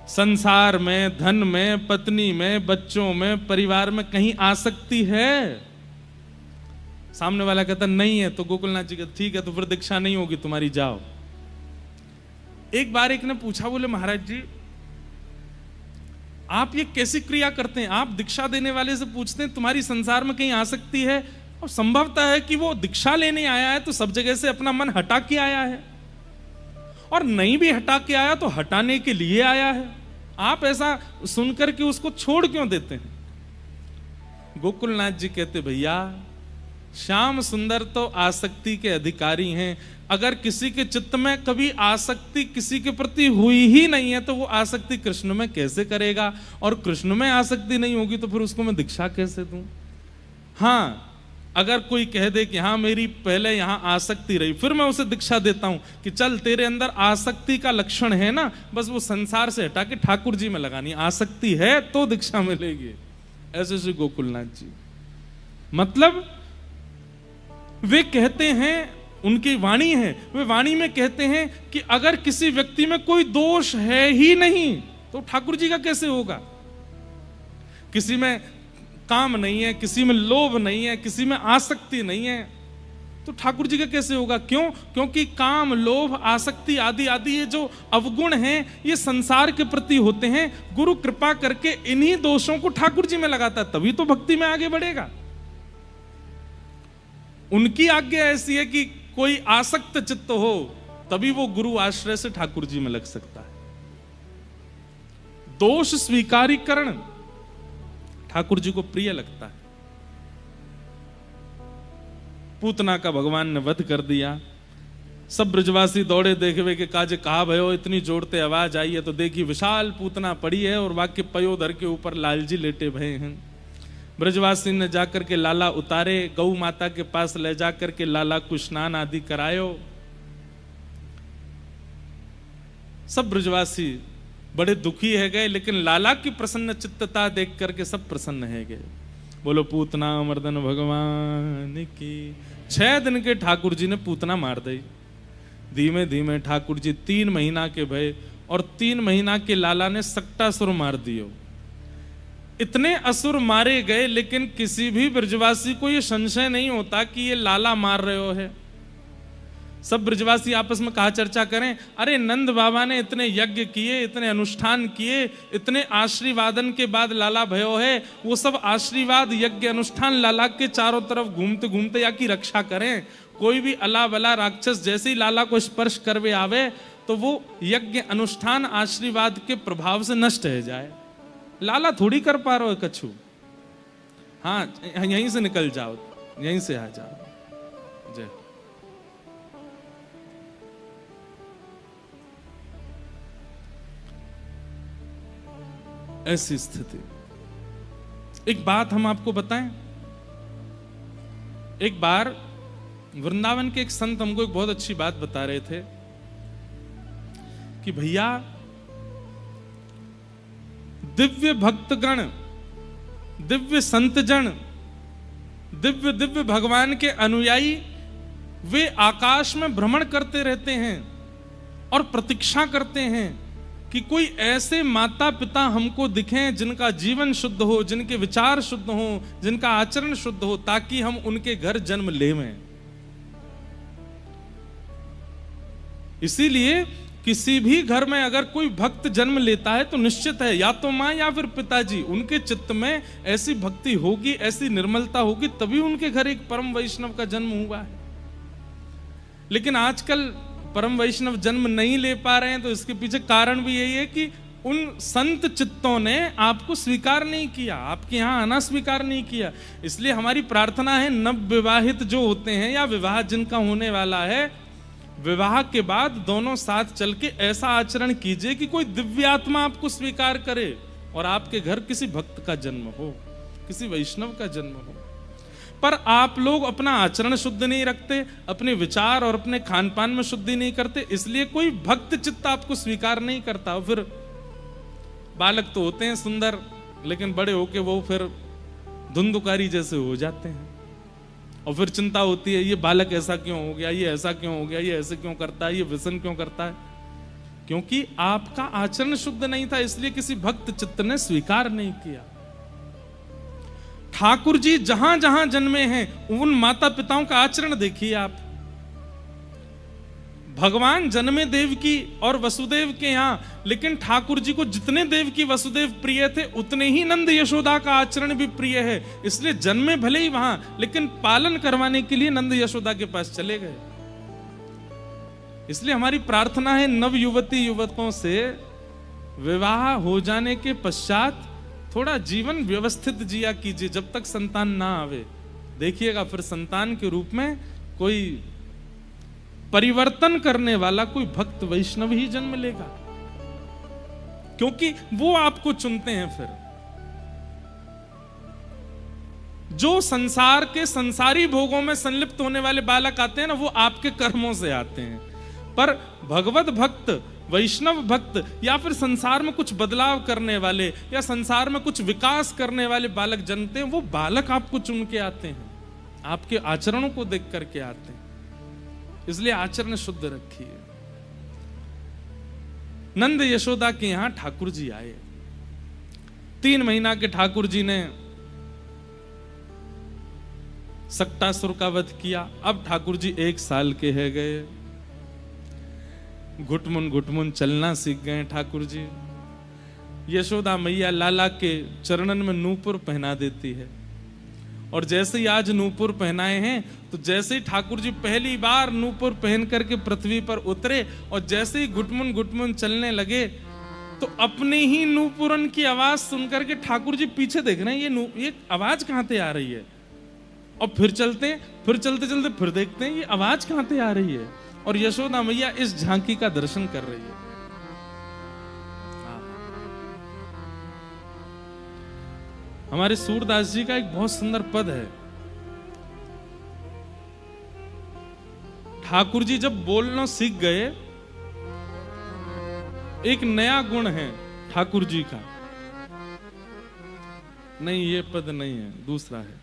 संसार में, धन में, पत्नी में, बच्चों में, परिवार में कहीं आसक्ति है? सामने वाला कहता नहीं है, तो गोकुलनाथ जी कहते ठीक है, तो फिर दीक्षा नहीं होगी तुम्हारी, जाओ। एक बार एक ने पूछा, बोले महाराज जी आप ये कैसी क्रिया करते हैं? आप दीक्षा देने वाले से पूछते हैं तुम्हारी संसार में कहीं आसक्ति है, और संभवतः है कि वो दीक्षा लेने आया है तो सब जगह से अपना मन हटा के आया है, और नहीं भी हटा के आया तो हटाने के लिए आया है। आप ऐसा सुनकर के उसको छोड़ क्यों देते हैं? गोकुलनाथ जी कहते भैया श्याम सुंदर तो आसक्ति के अधिकारी हैं। अगर किसी के चित्त में कभी आसक्ति किसी के प्रति हुई ही नहीं है तो वो आसक्ति कृष्ण में कैसे करेगा? और कृष्ण में आसक्ति नहीं होगी तो फिर उसको मैं दीक्षा कैसे दूं? हाँ, अगर कोई कह दे कि हाँ मेरी पहले यहां आसक्ति रही, फिर मैं उसे दीक्षा देता हूं कि चल तेरे अंदर आसक्ति का लक्षण है ना, बस वो संसार से हटा के ठाकुर जी में लगानी, आसक्ति है तो दीक्षा मिलेगी। ऐसे श्री गोकुलनाथ जी, मतलब वे कहते हैं, उनकी वाणी है, वे वाणी में कहते हैं कि अगर किसी व्यक्ति में कोई दोष है ही नहीं तो ठाकुर जी का कैसे होगा? किसी में काम नहीं है, किसी में लोभ नहीं है, किसी में आसक्ति नहीं है, तो ठाकुर जी का कैसे होगा? क्यों? क्योंकि काम, लोभ, आसक्ति आदि आदि ये जो अवगुण हैं ये संसार के प्रति होते हैं। गुरु कृपा करके इन्हीं दोषों को ठाकुर जी में लगाता है, तभी तो भक्ति में आगे बढ़ेगा। उनकी आज्ञा ऐसी है कि कोई आसक्त चित्त हो तभी वो गुरु आश्रय से ठाकुर जी में लग सकता है। दोष स्वीकारीकरण ठाकुर जी को प्रिय लगता है। पूतना का भगवान ने वध कर दिया। सब ब्रजवासी दौड़े देखवे के काजे कहा भयो, इतनी जोड़ते आवाज आई है तो देखी विशाल पूतना पड़ी है और वाक्य पयोधर के ऊपर लालजी लेटे भये हैं। ब्रजवासी ने जाकर के लाला उतारे, गौ माता के पास ले जाकर के लाला को स्नान आदि करायो। सब ब्रजवासी बड़े दुखी है गए, लेकिन लाला की प्रसन्न चित्तता देख करके सब प्रसन्न है गए। बोलो पूतना मर्दन भगवान की। 6 दिन के ठाकुर जी ने पूतना मार दी। धीमे धीमे ठाकुर जी 3 महीना के भय, और 3 महीना के लाला ने सक्टासुर मार दियो। इतने असुर मारे गए, लेकिन किसी भी ब्रजवासी को यह संशय नहीं होता कि ये लाला मार रहे हो है। सब ब्रजवासी आपस में कहा चर्चा करें, अरे नंद बाबा ने इतने यज्ञ किए, इतने अनुष्ठान किए, इतने आशीर्वादन के बाद लाला भयो है। वो सब आशीर्वाद यज्ञ अनुष्ठान लाला के चारों तरफ घूमते घूमते या की रक्षा करें। कोई भी अला बला राक्षस जैसे ही लाला को स्पर्श करवे आवे तो वो यज्ञ अनुष्ठान आशीर्वाद के प्रभाव से नष्ट हो जाए। लाला थोड़ी कर पा रहे हो कछु। हाँ, यहीं से निकल जाओ, यहीं से आ जाओ। जय। ऐसी स्थिति। एक बात हम आपको बताएं, एक बार वृंदावन के एक संत हमको एक बहुत अच्छी बात बता रहे थे कि भैया दिव्य भक्तगण, दिव्य संतजन, दिव्य दिव्य भगवान के अनुयायी वे आकाश में भ्रमण करते रहते हैं और प्रतीक्षा करते हैं कि कोई ऐसे माता पिता हमको दिखें जिनका जीवन शुद्ध हो, जिनके विचार शुद्ध हो, जिनका आचरण शुद्ध हो, ताकि हम उनके घर जन्म लेवें। इसीलिए किसी भी घर में अगर कोई भक्त जन्म लेता है तो निश्चित है या तो मां या फिर पिताजी, उनके चित्त में ऐसी भक्ति होगी, ऐसी निर्मलता होगी, तभी उनके घर एक परम वैष्णव का जन्म हुआ है। लेकिन आजकल परम वैष्णव जन्म नहीं ले पा रहे हैं, तो इसके पीछे कारण भी यही है कि उन संत चित्तों ने आपको स्वीकार नहीं किया, आपके यहां आना स्वीकार नहीं किया। इसलिए हमारी प्रार्थना है, नव विवाहित जो होते हैं या विवाह जिनका होने वाला है, विवाह के बाद दोनों साथ चल के ऐसा आचरण कीजिए कि कोई दिव्यात्मा आपको स्वीकार करे और आपके घर किसी भक्त का जन्म हो, किसी वैष्णव का जन्म हो। पर आप लोग अपना आचरण शुद्ध नहीं रखते, अपने विचार और अपने खान पान में शुद्धि नहीं करते, इसलिए कोई भक्त चित्त आपको स्वीकार नहीं करता। फिर बालक तो होते हैं सुंदर, लेकिन बड़े होके वो फिर धुंधुकारी जैसे हो जाते हैं, और फिर चिंता होती है, ये बालक ऐसा क्यों हो गया, ये ऐसा क्यों हो गया, ये ऐसे क्यों करता है, ये व्यसन क्यों करता है। क्योंकि आपका आचरण शुद्ध नहीं था, इसलिए किसी भक्त चित्त ने स्वीकार नहीं किया। ठाकुर जी जहां जहां जन्मे हैं उन माता पिताओं का आचरण देखिए आप। भगवान जन्मे देव की और वसुदेव के यहां, लेकिन ठाकुर जी को जितने देव की वसुदेव प्रिय थे उतने ही नंद यशोदा का आचरण भी प्रिय है। इसलिए जन्मे भले ही वहां, लेकिन पालन करवाने के लिए नंद यशोदा के पास चले गए। इसलिए हमारी प्रार्थना है, नव युवती युवकों से विवाह हो जाने के पश्चात थोड़ा जीवन व्यवस्थित जिया कीजिए, जब तक संतान ना आवे। देखिएगा फिर संतान के रूप में कोई परिवर्तन करने वाला कोई भक्त वैष्णव ही जन्म लेगा, क्योंकि वो आपको चुनते हैं। फिर जो संसार के संसारी भोगों में संलिप्त होने वाले बालक आते हैं ना, वो आपके कर्मों से आते हैं। पर भगवत भक्त, वैष्णव भक्त, या फिर संसार में कुछ बदलाव करने वाले या संसार में कुछ विकास करने वाले बालक जन्मते हैं, वो बालक आपको चुन के आते हैं, आपके आचरणों को देख करके आते हैं। इसलिए आचरण शुद्ध रखिए। नंद यशोदा के यहां ठाकुर जी आए। 3 महीना के ठाकुर जी ने सक्टासुर का वध किया। अब ठाकुर जी 1 साल के है गए, घुटमुन चलना सीख गए ठाकुर जी। यशोदा मैया लाला के चरणन में नूपुर पहना देती है, और जैसे ही आज नूपुर पहनाए हैं, तो जैसे ही ठाकुर जी पहली बार नूपुर पहन करके पृथ्वी पर उतरे और जैसे ही घुटमुन चलने लगे, तो अपने ही नूपुरन की आवाज सुनकर के ठाकुर जी पीछे देख रहे हैं, ये आवाज कहां से आ रही है। और फिर चलते चलते फिर देखते हैं ये आवाज कहां से आ रही है, और यशोदा मैया इस झांकी का दर्शन कर रही है। हमारे सूरदास जी का एक बहुत सुंदर पद है। ठाकुर जी जब बोलना सीख गए एक नया गुण है ठाकुर जी का। नहीं, ये पद नहीं है, दूसरा है।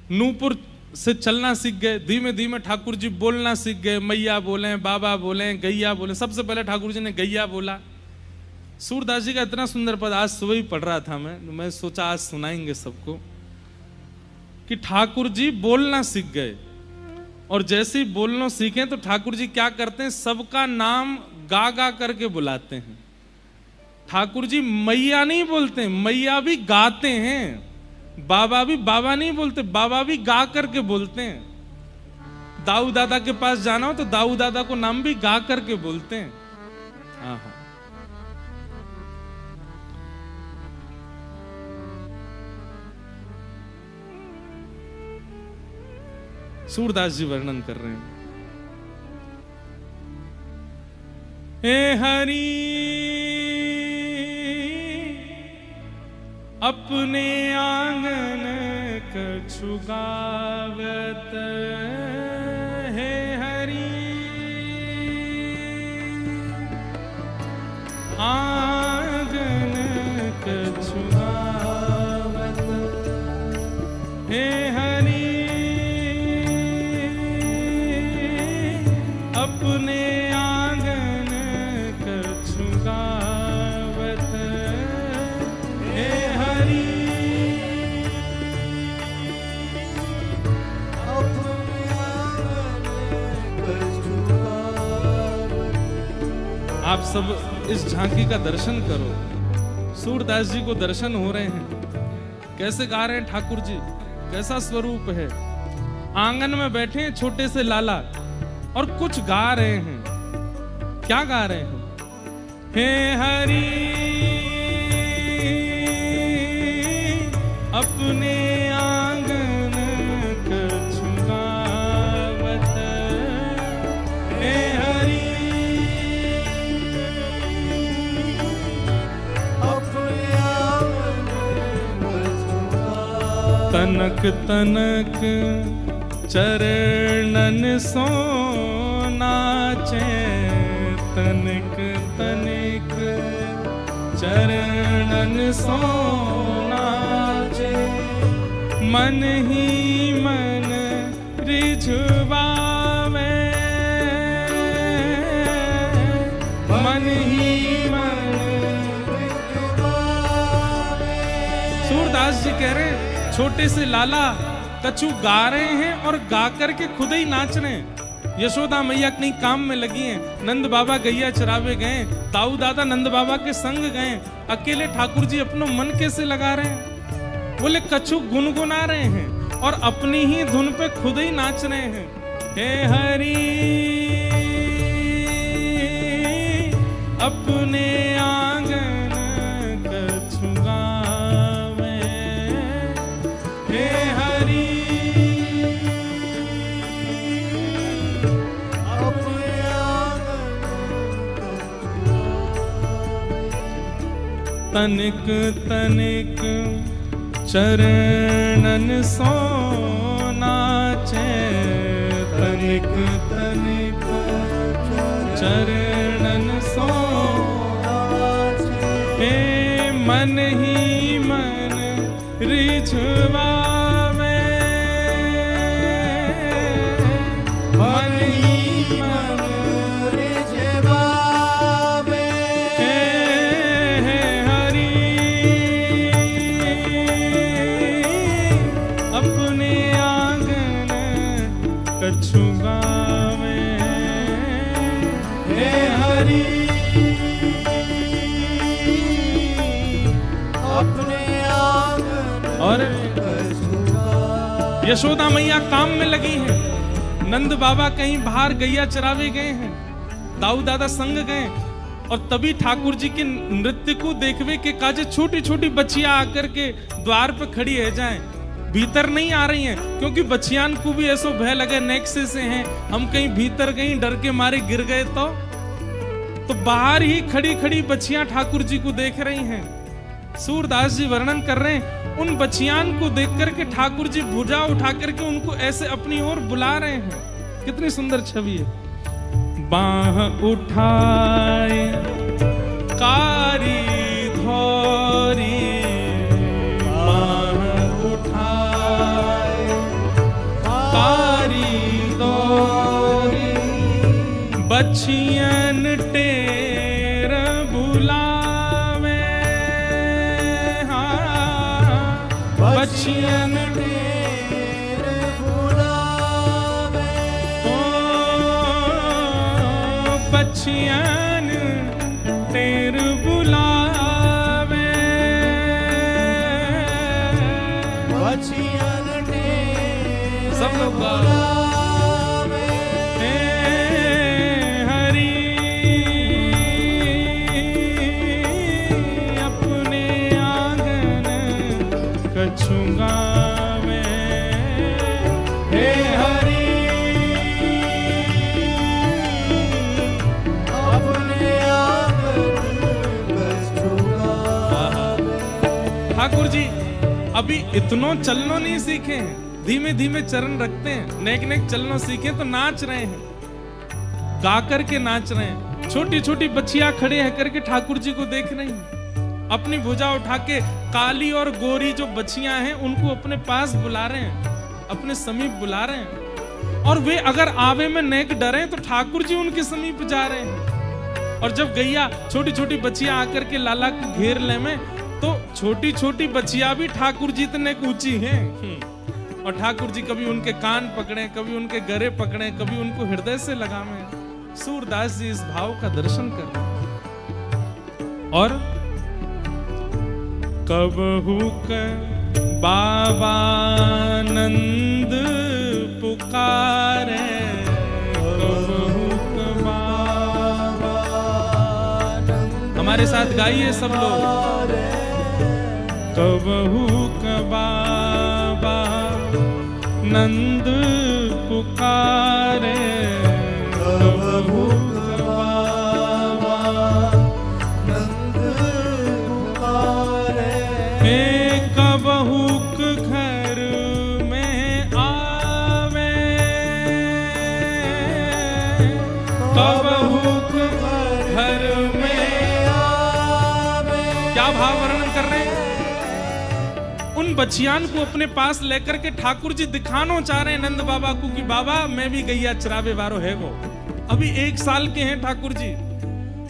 नूपुर से चलना सीख गए, धीमे धीमे ठाकुर जी बोलना सीख गए। मैया बोले, बाबा बोले, गैया बोले। सबसे पहले ठाकुर जी ने गैया बोला। सूरदास जी का इतना सुंदर पद आज सुबह ही पढ़ रहा था मैं सोचा आज सुनाएंगे सबको, कि ठाकुर जी बोलना सीख गए। और जैसे ही बोलना सीखे तो ठाकुर जी क्या करते हैं, सबका नाम गा गा करके बुलाते हैं। ठाकुर जी मैया नहीं बोलते, मैया भी गाते हैं। बाबा भी बाबा नहीं बोलते, बाबा भी गा करके बोलते हैं। दाऊ दादा के पास जाना हो तो दाऊ दादा को नाम भी गा करके बोलते हैं। हाँ हाँ, सूरदास जी वर्णन कर रहे हैं। हे हरि अपने आंगन कछु गावत, हे हरि आंगन कछु गावत, हे हरि अपने आंगन कछु गावत, हे हरि
अपने आंगन कछु गावत।
आप सब इस झांकी का दर्शन करो। सूरदास जी को दर्शन हो रहे हैं, कैसे गा रहे हैं ठाकुर जी, कैसा स्वरूप है। आंगन में बैठे हैं छोटे से लाला और कुछ गा रहे हैं। क्या गा रहे हैं? हे हरि अपने आंगन कछु गावत, हे हरि
अपने आंगन कछु गावत।
तनक तनक चरणन सो नाचे, तनिक तनिक चरणन सो नाचे, मन ही मन रिझवावे, मन ही मन
रिझवावे।
सूरदास जी कह रहे हैं छोटे से लाला कछु गा रहे हैं और गा करके खुद ही नाच रहे हैं। यशोदा मैया कहीं काम में लगी हैं, नंद बाबा गैया चरावे गए, दाऊ दादा नंद बाबा के संग गए, अकेले ठाकुर जी अपना मन कैसे लगा रहे हैं? बोले कछु गुनगुना रहे हैं और अपनी ही धुन पे खुद ही नाच रहे हैं। हे हरि अपने आंगन कछु गावे, हे हरि
अपने आंगन कछु गावत।
तनिक तनिक चरणन सो नाचे, तनिक तनिक चरणन सो नाचे, हे मन ही मन रिझवावे, मन ही मन
रिझवावे।
अपने आंगन कछु गावे,
हे हरि अपने आंगन
और
कछु गावत।
यशोदा मैया काम में लगी हैं, नंद बाबा कहीं बाहर गैया चरावे गए हैं, दाऊ दादा संग गए, और तभी ठाकुर जी के नृत्य को देखवे के काजे छोटी छोटी बच्चियां आकर के द्वार पे खड़ी है जाएं, भीतर नहीं आ रही हैं, क्योंकि बच्चियान को भी ऐसा भय लगे नेक्से से हैं, हम कहीं भीतर कहीं डर के मारे गिर गए तो बाहर ही खड़ी खड़ी बच्चियां ठाकुर जी को देख रही हैं। सूरदास जी वर्णन कर रहे हैं, उन बचियान को देख करके ठाकुर जी भुजा उठा करके उनको ऐसे अपनी ओर बुला रहे हैं। कितनी सुंदर छवि है। बाह उठाए कारी धोरी, बाह उठाए कारी धोरी, बचियन टेर बुलावे, हाँ बचियन
टेर बुलावे,
ओ बचियन टेर बुलावे,
बचियन टेर
सब लोग
बुलावे,
हरि अपने आंगन कछु गावे,
हे हरि अपने आंगन कछु गावे।
ठाकुर जी अभी इतनो चलनो नहीं सीखे हैं, धीमे धीमे चरण रखते हैं, नेक नेक चलनो सीखे तो नाच रहे हैं, गा करके नाच रहे हैं। छोटी छोटी बच्चियां खड़े हैं करके ठाकुर जी को देख रही हैं, अपनी भुजा उठा के काली और गोरी जो बच्चियां हैं उनको अपने पास बुला रहे हैं, अपने समीप बुला रहे हैं। और वे अगर आवे में नेक डरे तो ठाकुर जी उनके समीप जा रहे हैं। और जब गैया छोटी छोटी बच्चियां आकर के लाला को घेर ले में, तो छोटी छोटी बच्चियां भी ठाकुर जी इतने ऊंची हैं। और ठाकुर जी कभी उनके कान पकड़े, कभी उनके गरे पकड़े, कभी उनको हृदय से लगावे। सूरदास जी इस भाव का दर्शन कर रहे हैं। और कबहू के बाबा नंद पुकारे, कबहू के बाबा, हमारे साथ गाइए सब लोग। कबहू के बाबा नंद पुकारे,
कबहू के बाबा नंद पुकारे,
हे कबहू के घर में आवे, कबहू के घर में
आवे।
क्या भाव वर्णन कर रहे हैं। उन बच्चियान को अपने पास लेकर के ठाकुर जी दिखाना चाह रहे हैं नंद बाबा को कि बाबा मैं भी गैया चरावे वारो है वो। अभी 1 साल के हैं ठाकुर जी,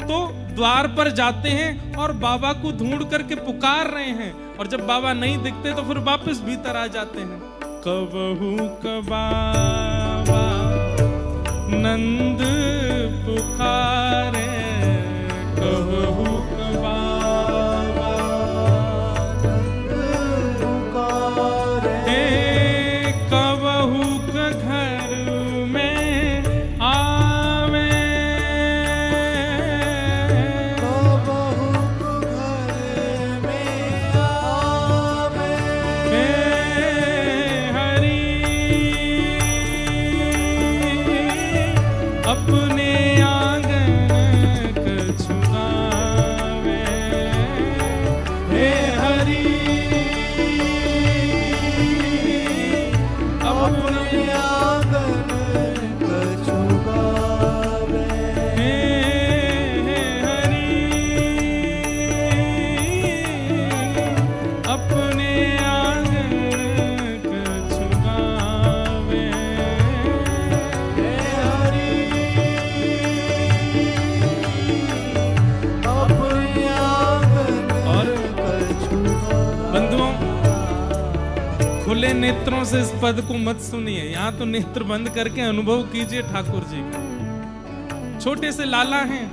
तो द्वार पर जाते हैं और बाबा को ढूंढ करके पुकार रहे हैं। और जब बाबा नहीं दिखते तो फिर वापस भीतर आ जाते हैं। कबहू क बाबा नंद पुकारे, कबहू क बाबा हे कबहू क घर में आवे,
कबहू घर में आवे,
हे हरि अपने आंगन कछु गावे, हे हरि
अपने आंगन कछु गावे,
हे हरि अपने आंगन कछु गावे,
हे हरि अपने आंगन कछु गावे।
बंधुओं, खुले नेत्रों से इस पद को मत सुनिए, यहाँ तो नेत्र बंद करके अनुभव कीजिए ठाकुर जी का। छोटे से लाला हैं,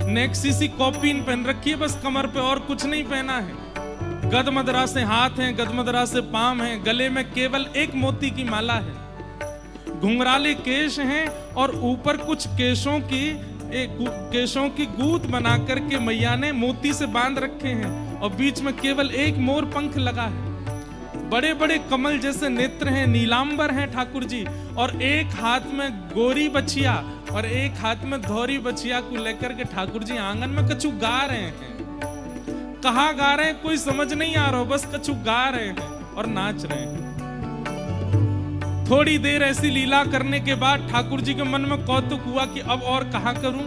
नेक्सीसी कॉपीन पहन रखी है बस कमर पे, और कुछ नहीं पहना है। गदमदरा से हाथ हैं, गदमदरा से पांव हैं, गले में केवल एक मोती की माला है। घुंघराले केश हैं और ऊपर कुछ केशों की गूंथ बना करके मैया ने मोती से बांध रखे हैं, और बीच में केवल एक मोर पंख लगा है। बड़े बड़े कमल जैसे नेत्र हैं, नीलांबर हैं ठाकुर जी, और एक हाथ में गोरी बछिया और एक हाथ में धौरी बछिया को लेकर के ठाकुर जी आंगन में कछु गा रहे हैं। कहाँ गा रहे हैं कोई समझ नहीं आ रहा, बस कछु गा रहे हैं और नाच रहे हैं। थोड़ी देर ऐसी लीला करने के बाद ठाकुर जी के मन में कौतुक हुआ कि अब और कहाँ करूं।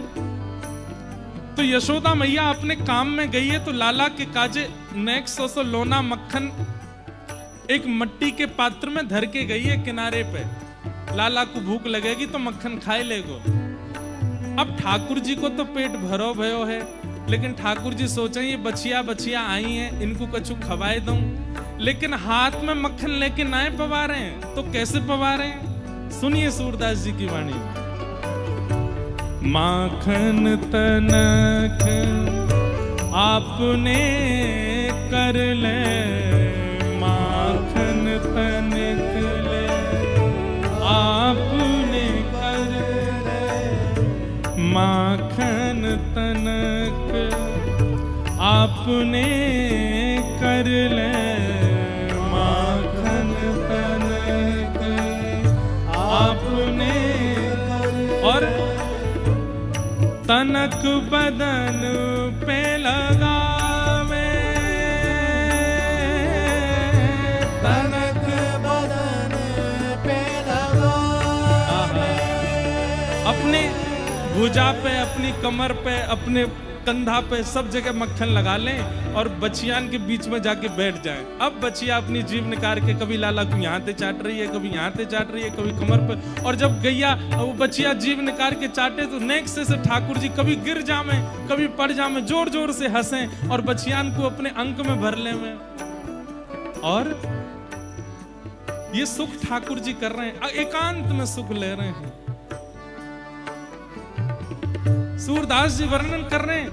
तो यशोदा मैया अपने काम में गई है, तो लाला के काजे नेक्स्ट 100 लोना मक्खन एक मट्टी के पात्र में धर के गई है किनारे पे। लाला को भूख लगेगी तो मक्खन खाए लेगो। अब ठाकुर जी को तो पेट भरो भयो है, लेकिन ठाकुर जी सोचे ये बचिया बचिया आई हैं, इनको कछु खवाए दूं, लेकिन हाथ में मक्खन लेके नाए पवा रहे हैं, तो कैसे पवा रहे हैं? सुनिए सूरदास जी की वाणी। माखन तनक आपने कर ले, माखन तनक ले आपने कर ले, माखन तनक आपने कर ले, माखन तनक आपने और तनक बदन पे लगावे,
तनक बदन पे लगावे,
अपने भुजा पे, अपनी कमर पे, अपने कंधा पे, सब जगह मक्खन लगा लें और बचियान के बीच में जाके बैठ जाएं। अब बचिया अपनी जीभ निकाल के कभी लाला को यहाँ से चाट रही है, कभी यहाँ से चाट रही है, कभी कमर पे, और जब गैया वो बचिया जीभ निकाल के चाटे तो नेक्स्ट से ठाकुर जी कभी गिर जामे, कभी पड़ जामे, जोर जोर से हंसें और बचियान को अपने अंक में भर ले में। और ये सुख ठाकुर जी कर रहे हैं, एकांत में सुख ले रहे हैं। सूरदास जी वर्णन कर रहे हैं,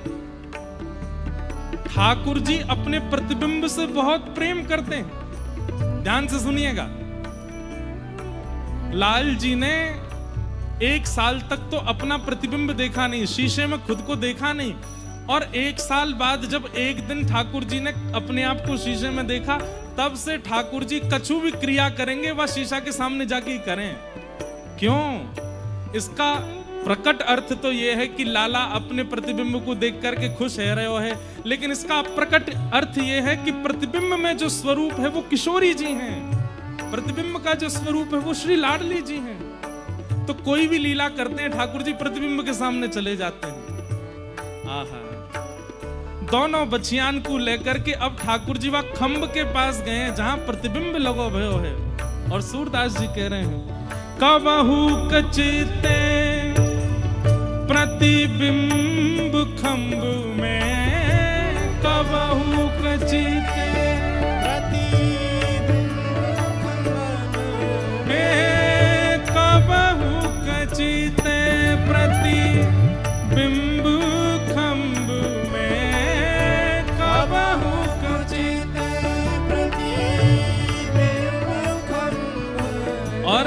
ठाकुर जी अपने प्रतिबिंब से बहुत प्रेम करते हैं। ध्यान से सुनिएगा। लाल जी ने 1 साल तक तो अपना प्रतिबिंब देखा नहीं, शीशे में खुद को देखा नहीं, और 1 साल बाद जब एक दिन ठाकुर जी ने अपने आप को शीशे में देखा, तब से ठाकुर जी कछु भी क्रिया करेंगे वह शीशा के सामने जाके ही करें। क्यों? इसका प्रकट अर्थ तो यह है कि लाला अपने प्रतिबिंब को देख करके खुश है रहे हो है, लेकिन इसका प्रकट अर्थ यह है कि प्रतिबिंब में जो स्वरूप है वो किशोरी जी हैं, प्रतिबिंब का जो स्वरूप है वो श्री लाडली जी हैं। तो कोई भी लीला करते हैं ठाकुर जी प्रतिबिंब के सामने चले जाते हैं। आहा, दोनों बचियान को लेकर के अब ठाकुर जी वह खंभ के पास गए हैं जहां प्रतिबिंब लगो भयो है, और सूरदास जी कह रहे हैं, कबहू कचिते प्रतिबिंब खंभ में, कबहू कचिते प्रतिबिंब खंभ में, कबहू कचिते प्रतिबिंब खंभ में, कबहू कचिते प्रतिबिंब खंभ। और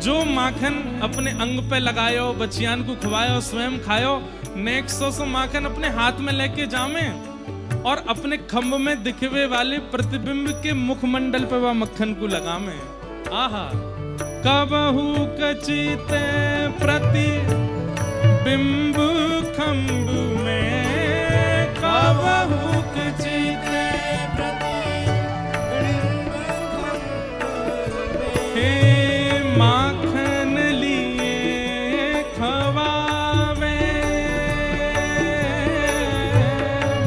जो माखन अपने अंग पे लगायो, बचियान को खवायो, स्वयं खायो, नेक्स्ट 100 माखन अपने हाथ में लेके जामे और अपने खंभ में दिखवे वाले प्रतिबिंब के मुखमंडल पे वह मक्खन को लगामे। आहा, कबहू कचिते प्रतिबिंब खंभ में, कबहू कचिते प्रतिबिंब खंभ में, माखन लिए खवावे,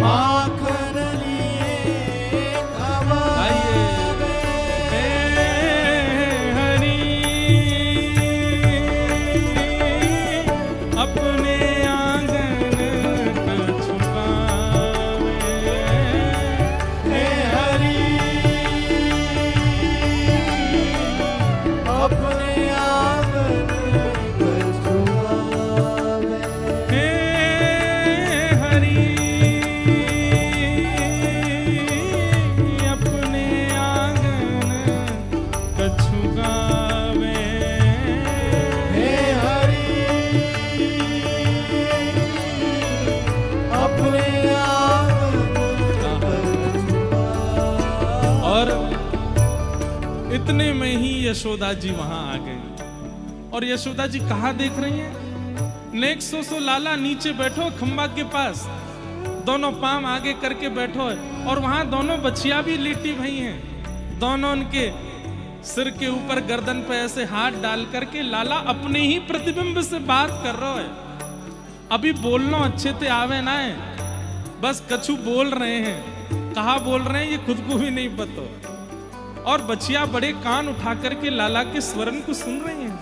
माखन लिए खवावे,
हरि अपने आंगन छुपावे,
हे हरि अपने
इतने में ही यशोदा जी वहां आ गई। और यशोदा जी कहाँ देख रही हैं? नेक्स्ट 100 लाला नीचे बैठो खंबा के पास, दोनों पांव आगे करके बैठो है, और वहां दोनों बच्चियां भी लेटी भई हैं। दोनों उनके सिर के ऊपर गर्दन पे ऐसे हाथ डाल करके लाला अपने ही प्रतिबिंब से बात कर रहा है। अभी बोलना अच्छे से आवे ना है, बस कछु बोल रहे हैं, कहा बोल रहे हैं ये खुद को भी नहीं पता। और बच्चियां बड़े कान उठा करके लाला के स्वरन को सुन रही हैं।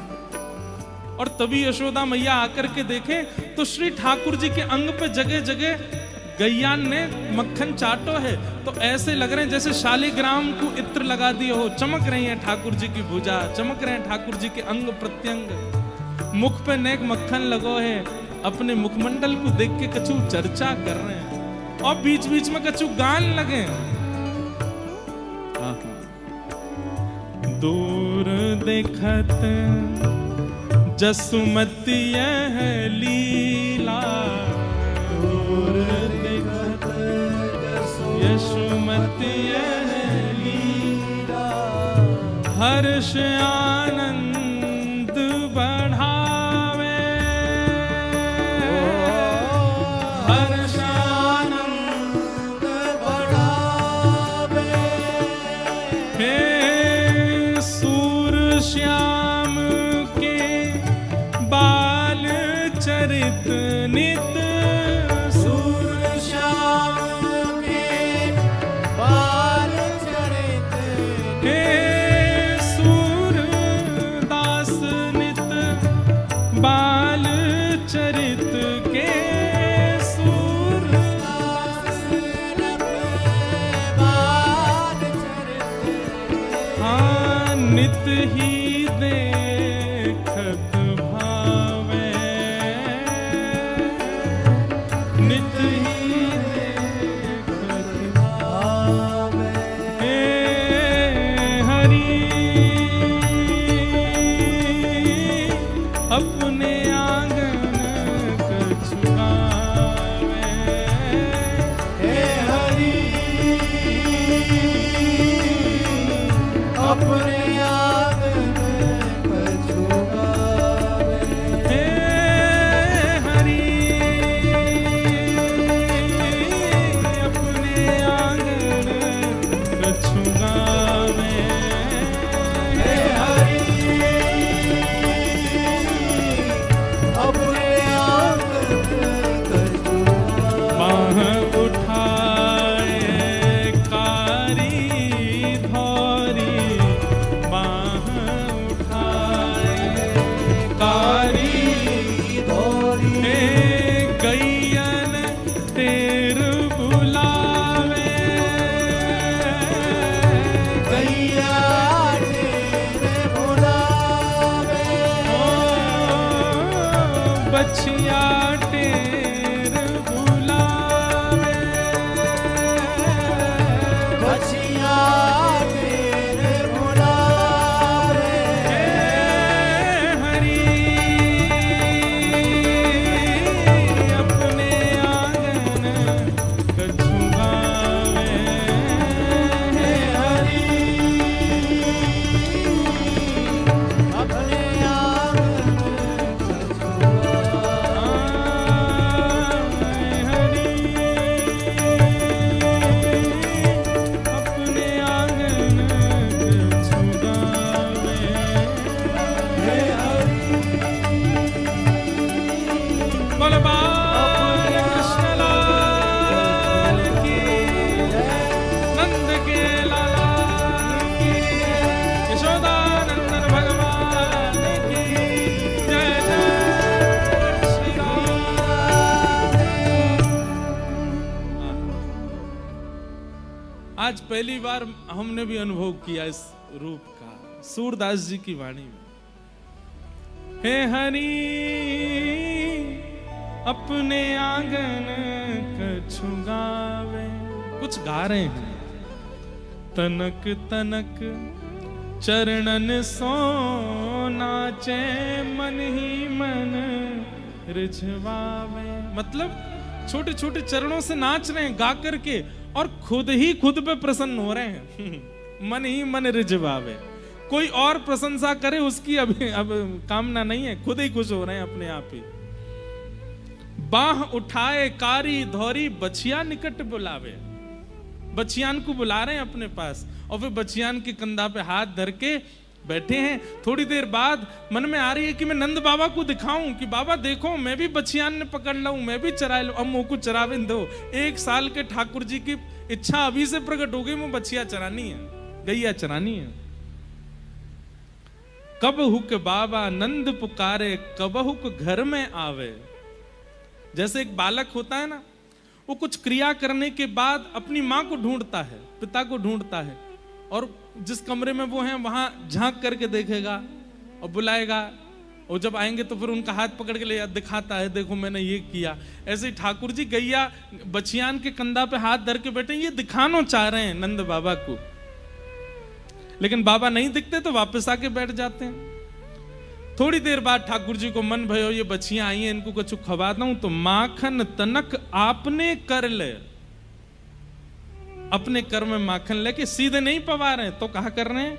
और तभी यशोदा मैया आकर के देखे तो श्री ठाकुर जी के अंग पे जगह जगह गैया ने मक्खन चाटो है, तो ऐसे लग रहे हैं जैसे शालिग्राम को इत्र लगा दिए हो। चमक रही है ठाकुर जी की भुजा, चमक रहे हैं ठाकुर जी के अंग प्रत्यंग। मुख पे नेक मक्खन लगो है, अपने मुखमंडल को देख के कछु चर्चा कर रहे हैं, और बीच बीच में कछु गान लगे। दूर देखत जसुमती यह लीला, दूर देखत यशुमती यह लीला, हर्ष आनंद बढ़ावे, हर्ष आनंद बढ़ावे। हे सूर श्याम के बाल चरित नित,
सूर श्याम के बाल चरित,
हे सूरदास नित बाल चरित के,
सूरदास नित बाल चरित,
हाँ नित ही देखत भावे, नित ही देखत
भावे।
हे हरि अपने आंगन कछु गावे,
हे हरि अपने आंगन कछु गावे,
हे हरि अपने आंगन कछु गावे,
हे हरि अपने आंगन कछु गावे।
बाह उठाए कारी धौरी, बाह उठाए कारी
धौरी,
हे गैयन तेर बुलावे,
गैया तेरे बुलावे,
बछिया टेर बुलावे,
बछिया तेरे बुलावे,
हे हरि अपने आंगन कछु गावे,
हे हरि अपने आंगन कछु
आज पहली बार हमने भी अनुभव किया इस रूप का सूरदास जी की वाणी में। हे हरि अपने आंगन कछु गावे, कुछ गा रहे हैं। तनक तनक चरणन सो नाचे मन ही मन रिझवावे, मतलब छोटे छोटे चरणों से नाच रहे हैं गा करके और खुद ही खुद पे प्रसन्न हो रहे हैं। मन ही मन रिझवावे, कोई और प्रशंसा करे उसकी अब कामना नहीं है, खुद ही खुश हो रहे हैं अपने आप ही। बाह उठाए कारी धौरी बछिया निकट बुलावे। बछियान को बुला रहे हैं अपने पास और फिर बछियान के कंधा पे हाथ धर के बैठे हैं। थोड़ी देर बाद मन में आ रही है कि मैं नंद बाबा को दिखाऊं कि बाबा देखो मैं भी बछियान ने पकड़ लाऊं, मैं भी चरा लूं। अब मुंह को चरावे दो। 1 साल के ठाकुर जी की इच्छा अभी से प्रकट हो गई, वो बछिया चरानी है, गैया चरानी है। कब हुक बाबा नंद पुकारे, कब हुक घर में आवे। जैसे एक बालक होता है ना, वो कुछ क्रिया करने के बाद अपनी माँ को ढूंढता है, पिता को ढूंढता है, और जिस कमरे में वो हैं वहां झांक करके देखेगा और बुलाएगा, और जब आएंगे तो फिर उनका हाथ पकड़ के ले दिखाता है, देखो मैंने ये किया। ऐसे ही ठाकुर जी गैया बछियान के कंधा पे हाथ धर के बैठे, ये दिखाना चाह रहे हैं नंद बाबा को, लेकिन बाबा नहीं दिखते तो वापस आके बैठ जाते हैं। थोड़ी देर बाद ठाकुर जी को मन भयो ये बछियां आई हैं, इनको कुछ खवाता हूं, तो माखन तनक आपने कर ले। अपने कर में माखन लेके सीधे नहीं पवा रहे, तो कहा कर रहे हैं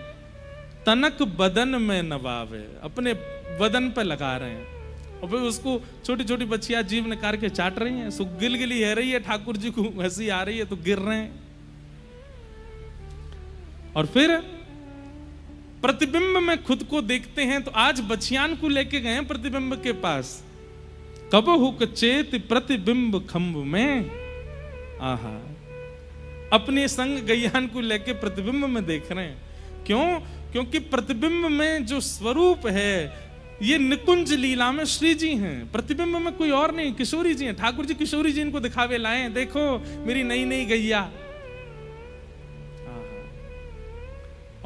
तनक बदन में नवावे, अपने बदन पे लगा रहे हैं। और फिर उसको छोटी छोटी बच्चियां जीभ निकाल के चाट रही हैं, सो गिलगिली है रही है, ठाकुर जी को हंसी आ रही है तो गिर रहे हैं। और फिर प्रतिबिंब में खुद को देखते हैं, तो आज बछियान को लेके गए हैं प्रतिबिंब के पास। कब हुक चेत प्रतिबिंब खंभ में, आहा, अपने संग गैयान को लेके प्रतिबिंब में देख रहे हैं। क्यों? क्योंकि प्रतिबिंब में जो स्वरूप है ये निकुंज लीला में श्री जी हैं, प्रतिबिंब में कोई और नहीं, किशोरी जी हैं। ठाकुर जी किशोरी जी इनको दिखावे लाए, देखो मेरी नई नई गैया।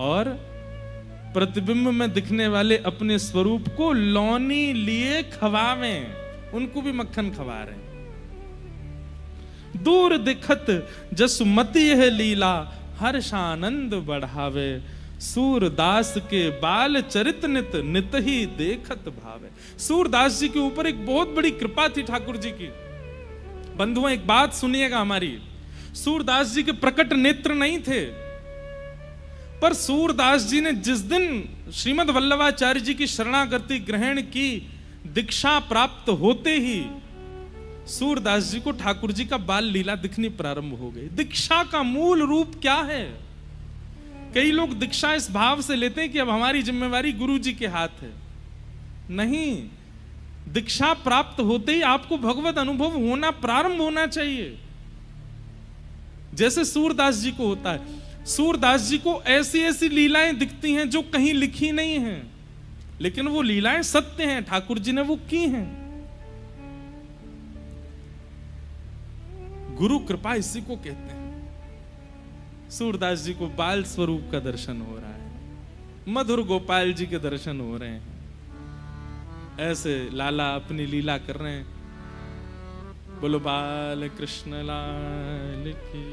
और प्रतिबिंब में दिखने वाले अपने स्वरूप को लौनी लिए खवावें, उनको भी मक्खन खवा रहे हैं। दूर दिखत जसुमति है लीला, हर्षानंद बढ़ावे। सूरदास के बाल चरित नित नित ही देखत भावे। सूरदास जी के ऊपर एक बहुत बड़ी कृपा थी ठाकुर जी की। बंधुओं एक बात सुनिएगा हमारी, सूरदास जी के प्रकट नेत्र नहीं थे, पर सूरदास जी ने जिस दिन श्रीमद् वल्लभाचार्य जी की शरणागति ग्रहण की, दीक्षा प्राप्त होते ही सूरदास जी को ठाकुर जी का बाल लीला दिखनी प्रारंभ हो गई। दीक्षा का मूल रूप क्या है? कई लोग दीक्षा इस भाव से लेते हैं कि अब हमारी जिम्मेवारी गुरु जी के हाथ है। नहीं, दीक्षा प्राप्त होते ही आपको भगवत अनुभव होना प्रारंभ होना चाहिए, जैसे सूरदास जी को होता है। सूरदास जी को ऐसी ऐसी लीलाएं दिखती हैं जो कहीं लिखी नहीं हैं, लेकिन वो लीलाएं सत्य हैं, ठाकुर जी ने वो की हैं। गुरु कृपा इसी को कहते हैं। सूरदास जी को बाल स्वरूप का दर्शन हो रहा है, मधुर गोपाल जी के दर्शन हो रहे हैं, ऐसे लाला अपनी लीला कर रहे हैं। बोलो बाल कृष्ण लाल की।